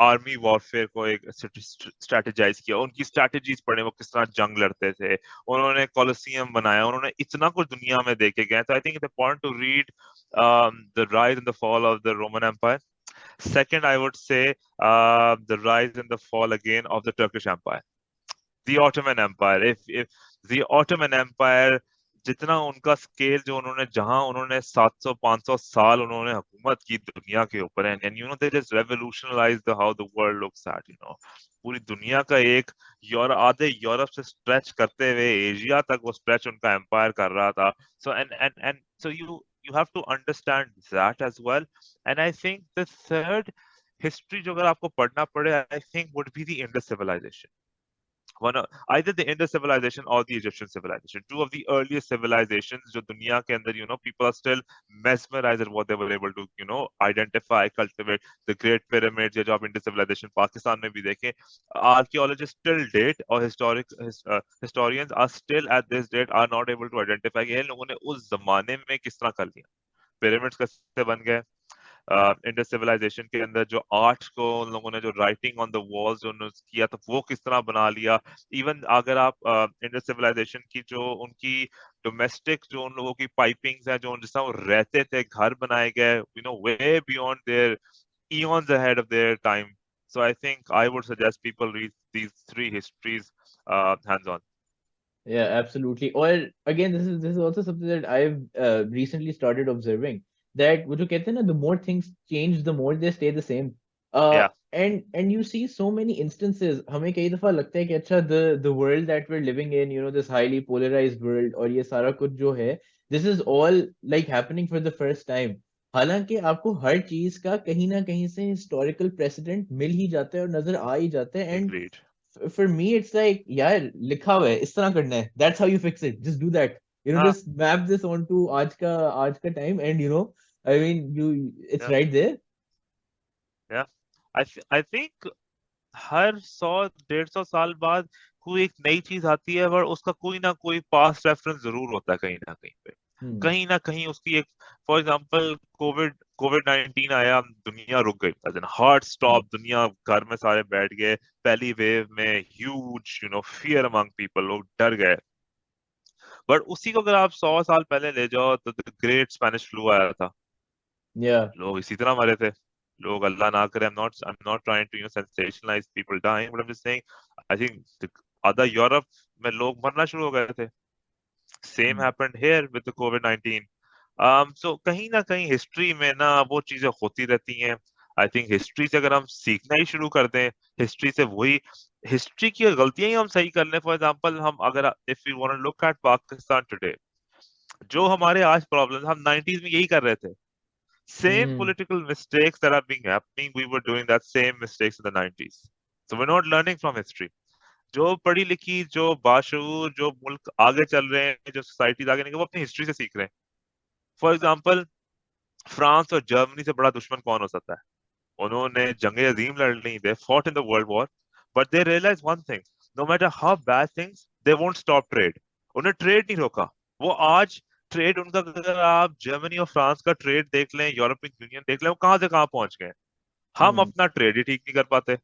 S2: army warfare को एक strategise किया उनकी strategies पढ़े वो किस तरह जंग लड़ते थे उन्होंने कॉलोसियम बनाया उन्होंने इतना कुछ दुनिया में देखे गए तो I think it's important to read the rise and the fall of the Roman empire. Second, I would say the rise and the fall again of the Turkish Empire, the Ottoman Empire. If the Ottoman Empire, जितना उनका scale जो उन्होंने जहां उन्होंने 700-500 साल उन्होंने हुकूमत की दुनिया के ऊपर and they just revolutionalise the how the world looks at पूरी दुनिया का एक आधे यूरोप से स्ट्रेच करते हुए एशिया तक वो स्ट्रेच उनका एम्पायर कर रहा था so and so you have to understand that as well. And I think the third history जो अगर आपको पढ़ना पड़े I think would be the Indus civilization. Either the Indus civilization or the Egyptian civilization, two of the earliest civilizations जो दुनिया के अंदर people are still mesmerized at what they were able to identify, cultivate. The Great Pyramids या जो आप Indus civilization Pakistan में भी देखें, archaeologists till date or historians are still at this date are not able to identify कि इन लोगों ने उस जमाने में किस तरह कर लिया, pyramids कैसे बन गए, इंडस सिविलाइजेशन के अंदर जो आर्ट को उन लोगों ने जो राइटिंग ऑन द वॉल्स जो किया था वो किस तरह बना लिया. इवन अगर आप इंडस सिविलाइजेशन की जो उनकी डोमेस्टिक जो उन लोगों की पाइपिंग्स है जो जिस तरह वो रहते थे घर बनाए गए way beyond their eons ahead of their time. So I think I would suggest people read these three histories hands on.
S1: Yeah, absolutely. Or again, this is also something that I've recently started observing that वो जो कहते हैं ना, the more things change, the more they stay the same.
S2: Yeah,
S1: And you see so many instances. हमें कई दफा लगता है कि अच्छा the world that we're living in, this highly polarized world और ये सारा कुछ जो है, this is all like happening for the first time. हालांकि आपको हर चीज का कहीं ना कहीं से historical precedent मिल ही जाता है और नजर आ ही जाता है. And
S2: agreed.
S1: for me it's like यार लिखा हुआ है इस तरह करना है, that's how you fix it, just do that,
S2: हाँ,
S1: just map this onto आज का time, and I mean it's
S2: yeah,
S1: right there.
S2: yeah. I think हर 100-150 साल बाद कोई एक नई चीज आती है और उसका कोई ना कोई पास्ट रेफरेंस जरूर होता है कहीं ना कहीं पे,
S1: Hmm.
S2: कहीं ना कहीं उसकी एक. फॉर एग्जांपल कोविड 19 आया, दुनिया रुक गई, हार्ट
S1: Hmm.
S2: स्टॉप, दुनिया घर में सारे बैठ गए, पहली वेव में ह्यूज फियर अमंग पीपल, लोग डर गए. बट उसी को अगर आप 100 साल पहले ले जाओ तो द ग्रेट स्पेनिश फ्लू आया था,
S1: Yeah.
S2: लोग इसी तरह मरे थे. लोग अल्लाह ना करे, I'm not trying to sensationalize people dying, but I'm just saying I think the other Europe में लोग मरना शुरू हो गए थे. Same
S1: Hmm.
S2: Happened here with the Covid 19. सो कहीं ना कहीं हिस्ट्री में ना वो चीजें होती रहती हैं. आई थिंक हिस्ट्री से अगर हम सीखना ही शुरू कर दें, हिस्ट्री से वही हिस्ट्री की गलतियां ही हम सही कर लें. फॉर एग्जांपल हम अगर if you want to look at Pakistan today, जो हमारे आज प्रॉब्लम हम 90s में यही कर रहे थे. Same
S1: Hmm.
S2: political mistakes that are being happening, we were doing that same mistakes in the 90s. So we're not learning from history. जो पढ़ी लिखी, जो बाशऊर, जो मुल्क आगे चल रहे हैं, जो सोसाइटीज आगे नहीं, वो अपनी हिस्ट्री से सीख रहे हैं. फॉर एग्जाम्पल, फ्रांस और जर्मनी से बड़ा दुश्मन कौन हो सकता है? उन्होंने जंगे अजीम लड़ ली, they fought in the world war, but they realise one thing, no matter how bad things, they won't stop trade. उन्हें ट्रेड नहीं रोका. वो आज ट्रेड उनका, अगर आप जर्मनी और फ्रांस का ट्रेड देख लें, यूरोपियन यूनियन देख लें, वो कहां से कहां पहुंच गए. हम
S1: Hmm.
S2: अपना ट्रेड ही ठीक नहीं कर पाते,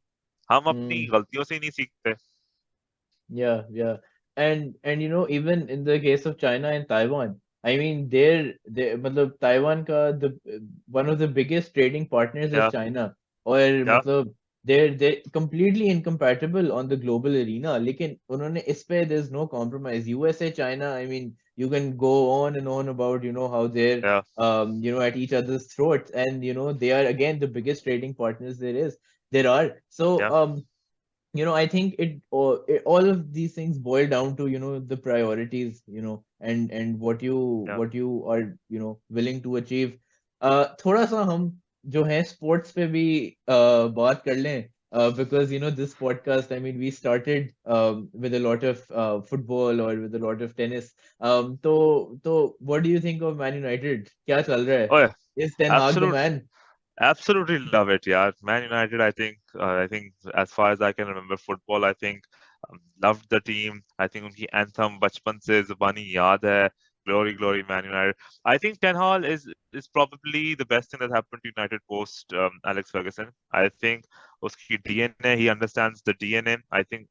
S2: हम अपनी
S1: Hmm.
S2: गलतियों से ही नहीं सीखते.
S1: Yeah, yeah. And even in the case of China and Taiwan, I mean they मतलब Taiwan का the one of the biggest trading partners is
S2: या
S1: China, और
S2: या
S1: मतलब they're completely incompatible on the global arena, लेकिन उन्होंने इस पे there's no compromise. USA, China, I mean you can go on and on about how they're
S2: या
S1: at each other's throats, and they are again the biggest trading partners there are. So
S2: या
S1: I think all of these things boil down to the priorities, and
S2: या
S1: what you are willing to achieve. थोड़ा सा हम जो है sports पे भी बात कर लें because this podcast, I mean, we started with a lot of football or with a lot of tennis. So what do you think of Man United? क्या चल रहा है?
S2: Oh yeah,
S1: Is Ten Hag the
S2: absolute.
S1: man?
S2: Absolutely love it, yeah. Man United, I think as far as I can remember football, I think loved the team. I think उनकी anthem बचपन से ज़ुबानी याद है. Glory, glory, Man United. I think Ten Hag is probably the best thing that happened to United post Alex Ferguson. I think उसकी DNA, he understands the DNA. I think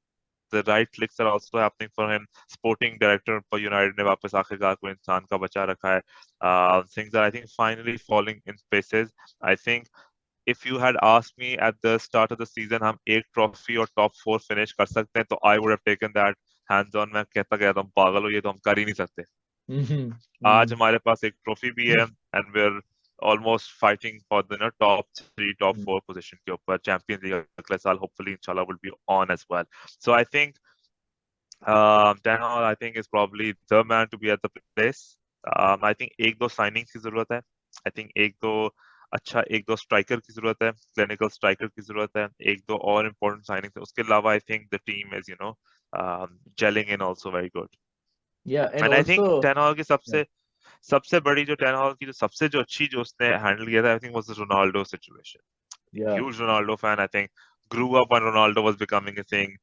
S2: the right clicks are also happening for him. Sporting director for United ने वापस आखिरकार कोई इंसान का बचा रखा है. Things are I think finally falling in places. I think if you had asked me at the start of the season हम एक ट्रॉफी और टॉप फोर फिनिश कर सकते हैं तो I would have taken that hands on. मैं कहता गया तुम पागल हो, ये तो हम कर ही नहीं सकते.
S1: Mhm,
S2: आज
S1: mhm,
S2: हमारे पास एक ट्रॉफी भी है and we're almost fighting for the top three, top
S1: mhm.
S2: four position के ऊपर. Champions League अगले साल hopefully inshallah will be on as well. So I think Dan Hall, I think, is probably the man to be at the place. I think एक दो signings की जरूरत है. I think एक दो striker की जरूरत है. Clinical striker की जरूरत है. एक दो और important signings है. उसके अलावा I think the team is gelling in also very good.
S1: Yeah, and
S2: And I think
S1: also,
S2: Dan Hall की
S1: yeah,
S2: सबसे बड़ी जो Dan Hall की जो अच्छी जो उसने handle किया था I think was the Ronaldo situation.
S1: yeah.
S2: Huge Ronaldo fan. I think grew up when Ronaldo was becoming a thing.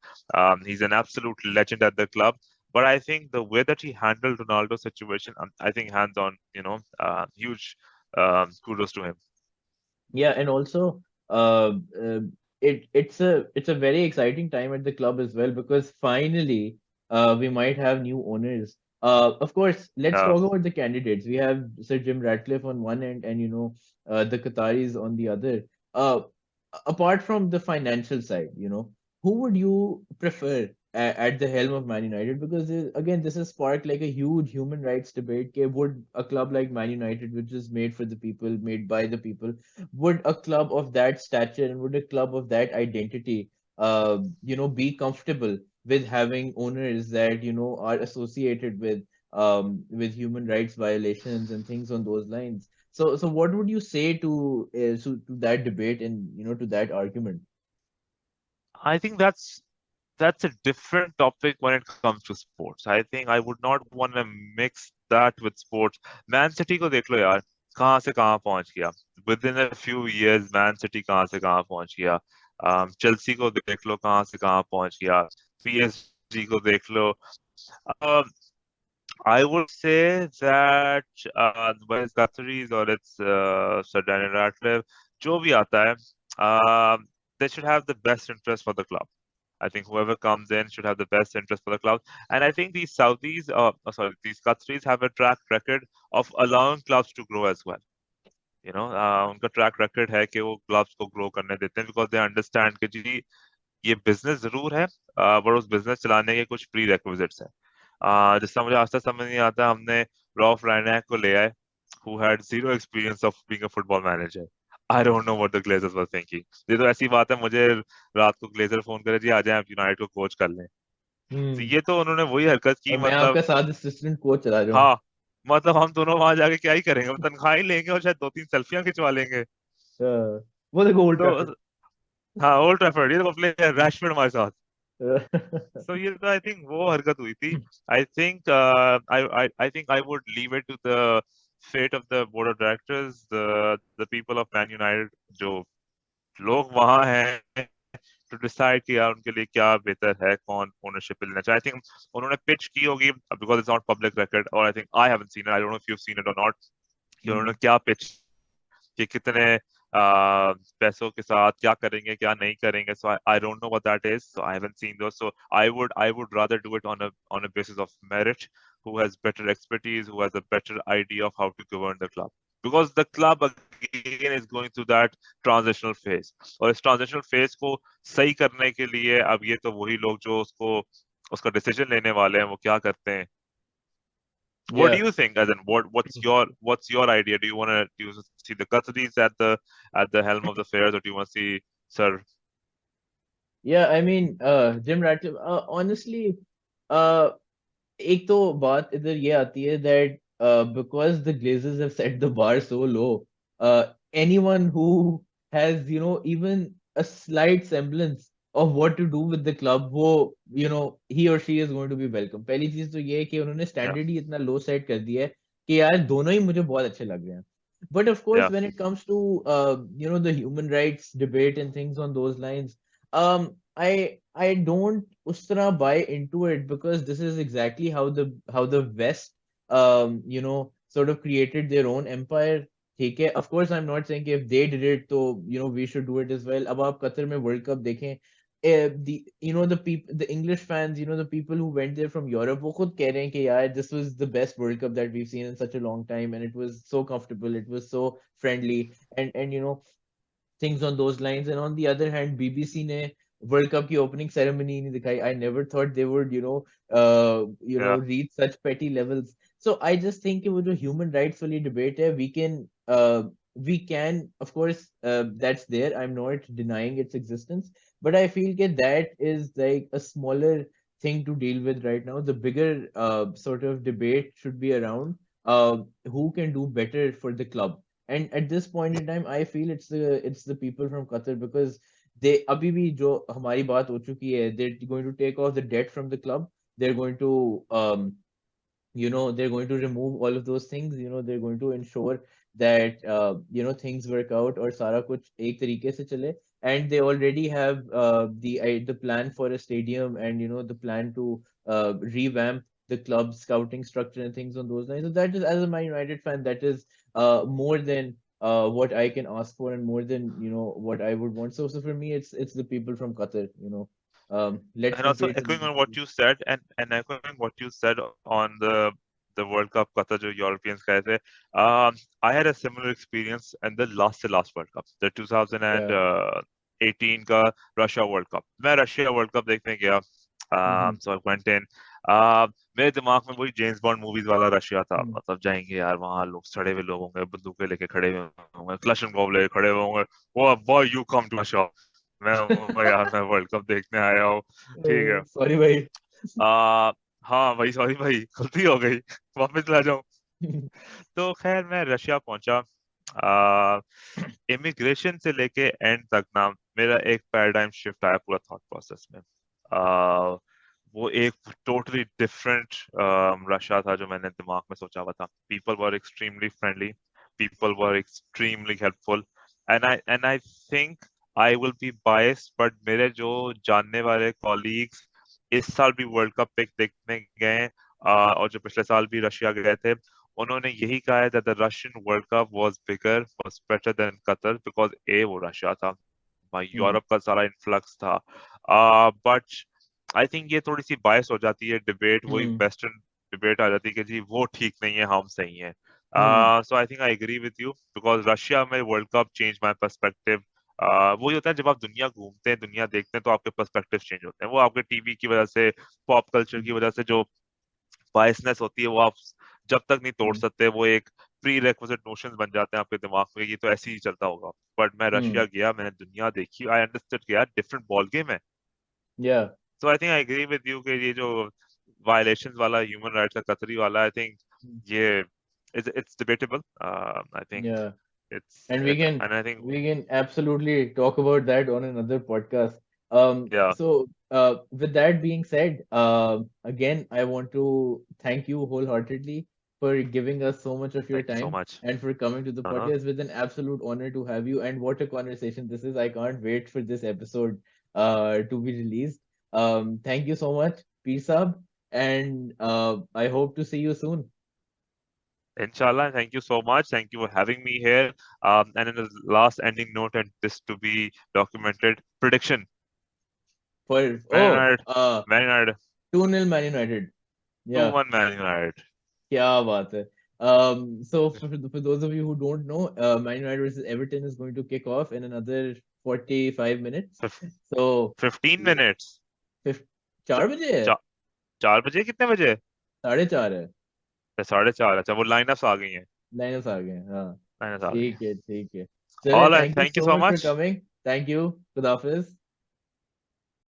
S2: He's an absolute legend at the club. But I think the way that he handled Ronaldo's situation, I think hands on, huge kudos to him.
S1: Yeah, and also, uh, uh, it's a very exciting time at the club as well because finally, we might have new owners. Of course, let's
S2: Yeah.
S1: talk about the candidates. We have Sir Jim Ratcliffe on one end, and the Qataris on the other. Uh, Apart from the financial side, who would you prefer at the helm of Man United? Because again, this has sparked like a huge human rights debate. Would a club like Man United, which is made for the people, made by the people, would a club of that stature and would a club of that identity be comfortable with having owners that are associated with human rights violations and things on those lines? So what would you say to that debate and to that argument?
S2: I think that's a different topic when it comes to sports. I think I would not want to mix that with sports. Man City को देख लो यार, कहाँ से कहाँ पहुंच गया. Within a few years, Man City कहाँ से कहाँ पहुंच गया. Chelsea को देख लो कहाँ से कहाँ पहुंच गया. PSG को देख लो. Um, I would say that whether it's Qataris or it's Sir Daniel Radcliffe, जो भी आता है, they should have the best interest for the club. I think whoever comes in should have the best interest for the club. And I think these Qataris have a track record of allowing clubs to grow as well. उनका track record है कि वो clubs को grow करने देते हैं because they understand कि जी ये business जरूर है, but उस business चलाने के कुछ prerequisites हैं. जिसका मुझे आज तक समझ नहीं आता. हमने रॉफ रायनैक को ले आए who had zero experience of being a football manager. I don't know what the Glazers were thinking. ये तो ऐसी बात है, मुझे रात को ग्लेजर फोन करे जी आ जाए आप यूनाइटेड को कोच कर लें. तो
S1: हम्म
S2: ये तो उन्होंने वही हरकत की,
S1: और मैं
S2: मतलब.
S1: आपका साथ असिस्टेंट कोच चला रहा हूँ.
S2: हाँ, मतलब हम दोनों वहां जाके क्या ही करेंगे, हम तनख्वाह ही लेंगे और शायद दो तीन सेल्फियां खिंचवा लेंगे.
S1: वो देखो ओल्ड
S2: तो
S1: ट्रैफर्ड.
S2: हाँ, ओल्ड ट्रैफर्ड, ये तो प्ले रैशफोर्ड हमारे साथ. So ये तो आई थिंक वो हरकत हुई थी. I think I would leave it to the fate of the board of directors, the people of Man United, जो लोग वहां हैं, to decide कि यार उनके लिए क्या बेहतर है, कौन ओनरशिप लेना चाहिए. I think उन्होंने पिच की होगी because it's not public record, or I think I haven't seen it. I don't know if you've seen it or not. कि उन्होंने क्या पिच कि कितने पैसों के साथ क्या करेंगे क्या नहीं करेंगे. So I don't know what that is, so I haven't seen those. So I would rather do it on a basis of merit, who has better expertise, who has a better idea of how to govern the club, because the club again is going through that transitional phase. और इस transitional phase को सही करने के लिए अब ये तो वही लोग जो उसका decision लेने वाले हैं वो क्या करते हैं. What do
S1: Yeah.
S2: you think? As in, what's your idea? Do you see the Qataris at the helm of the affairs, or do you want to see Sir?
S1: Yeah, I mean, Jim Ratcliffe, honestly, uh, एक तो बात इधर ये आती है that because the Glazers have set the bar so low, anyone who has even a slight semblance of what to do with the club, वो he or she is going to be welcome. पहली चीज तो ये है कि उन्होंने
S2: Yeah.
S1: Standard ही इतना लो set कर दिया है कि यार दोनों ही मुझे बहुत अच्छे लग रहे हैं. But of course,
S2: Yeah.
S1: when it comes to the human rights debate and things on those lines, I don't us tarah buy into it, because this is exactly how the West sort of created their own empire. ठीक है, of course I'm not saying if they did it तो we should do it as well. अब आप Qatar में world cup देखें, the people, the English fans, the people who went there from Europe, वो खुद कह रहे हैं कि यार this was the best World Cup that we've seen in such a long time, and it was so comfortable, it was so friendly, and things on those lines. And on the other hand, BBC ने World Cup की opening ceremony नहीं दिखाई. I never thought they would,
S2: Yeah.
S1: reach such petty levels. So I just think कि वो जो human rights वाली debate है, we can, of course, that's there. I'm not denying its existence, but I feel that is like a smaller thing to deal with right now. The bigger sort of debate should be around who can do better for the club. And at this point in time, I feel it's the people from Qatar, because they अभी भी जो हमारी बात हो चुकी है, they're going to take off the debt from the club. They're going to they're going to remove all of those things. They're going to ensure that things work out और सारा कुछ एक तरीके से चले. And they already have the plan for a stadium, and the plan to revamp the club scouting structure and things on those lines. So that is, as a Man United fan, that is more than what I can ask for, and more than what I would want. So for me, it's the people from Qatar. Let's
S2: And also
S1: debate
S2: echoing on
S1: it.
S2: what you said, and echoing what you said on the World Cup Qatar जो Europeans गए थे, I had a similar experience in the last World Cup, the
S1: Yeah.
S2: 2018 का Russia World Cup. मैं Russia World Cup देखने गया.
S1: Mm-hmm.
S2: So I went in. मेरे दिमाग में वही जेम्स बॉन्ड मूवीज वाला रशिया था.
S1: Mm-hmm.
S2: मतलब जाएंगे यार, वहां लोग सड़े हुए लोग होंगे, बंदूकें लेके खड़े हुए होंगे, क्लशनकोव लेके खड़े हुए होंगे. वो boy you come to Russia. मैं यार मैं वर्ल्ड कप देखने आया हूँ. ठीक है.
S1: सॉरी भाई.
S2: आ, हाँ भाई, सॉरी भाई, गलती हो गई. वापस ला जाऊं. तो खैर मैं रशिया पहुंचा. इमिग्रेशन से लेके एंड तक ना मेरा एक पैराडाइम शिफ्ट आया पूरा थॉट प्रोसेस में. आ, वो एक टोटली डिफरेंट रशिया था जो मैंने दिमाग में सोचा हुआ था. People were extremely friendly, people were extremely helpful. And I think I will be biased, but मेरे जो जानने वाले कॉलीग्स इस साल भी वर्ल्ड कप देखने गए, और जो पिछले साल भी रशिया गए थे, उन्होंने यही कहा है that the Russian World Cup was bigger, was better than Qatar, because ए वो रशिया था, भाई
S1: हम्म.
S2: यूरोप का सारा इन्फ्लक्स था. बट आई थिंक ये थोड़ी सी बायस हो जाती है डिबेट, वो एक
S1: हम्म.
S2: वेस्टर्न डिबेट आ जाती है कि जी वो ठीक नहीं है, हम सही हैं.
S1: Hmm.
S2: So I think I agree with you, because Russia में world cup change my perspective. वही होता है जब आप दुनिया घूमते हैं, दुनिया देखते हैं, तो आपके पर्सपेक्टिव चेंज होते हैं. वो आपके टीवी की वजह से, पॉप कल्चर की वजह से जो बायसनेस होती है, वो आप जब तक नहीं तोड़
S1: हम्म.
S2: सकते, वो एक प्री रेक्विजिट नोशंस बन जाते हैं आपके दिमाग में, ये तो ऐसे ही चलता होगा. बट मैं
S1: हम्म.
S2: रशिया गया, मैंने दुनिया देखी, आई अंडरस्टूड कि यार डिफरेंट बॉल गेम है.
S1: Yeah.
S2: So I think I agree with you कि ये जो वायलेशंस वाला ह्यूमन राइट्स का कतरी वाला, आई थिंक ये it's debatable. I think
S1: या.
S2: it's
S1: And we can
S2: and I think
S1: we can absolutely talk about that on another podcast.
S2: yeah,
S1: So with that being said, again, I want to thank you wholeheartedly for giving us so much of your
S2: thank you so
S1: time
S2: much.
S1: and for coming to the
S2: Uh-huh.
S1: podcast. With an absolute honor to have you, and what a conversation this is. I can't wait for this episode to be released. Thank you so much, peace up, and I hope to see you soon.
S2: Inshallah, thank you so much. Thank you for having me here. And in the last ending note, and this to be documented, prediction:
S1: For
S2: Man United, Man United,
S1: 2-0 Man United. Yeah.
S2: 2-1 Man United.
S1: क्या बात है. So for those of you who don't know, Man United versus Everton is going to kick off in another 45 minutes. So
S2: 15 minutes.
S1: 4 बजे है.
S2: 4 बजे, कितने बजे?
S1: 4:30 है.
S2: 4:30. अच्छा, वो लाइनअप्स आ गई हैं.
S1: लाइनअप्स आ गए हैं, हाँ.
S2: लाइनअप्स आ गई हैं.
S1: ठीक है, ठीक है. चले,
S2: All right,
S1: thank you
S2: thank you
S1: so
S2: so
S1: much for
S2: much.
S1: coming. Thank you. खुदा हाफिज.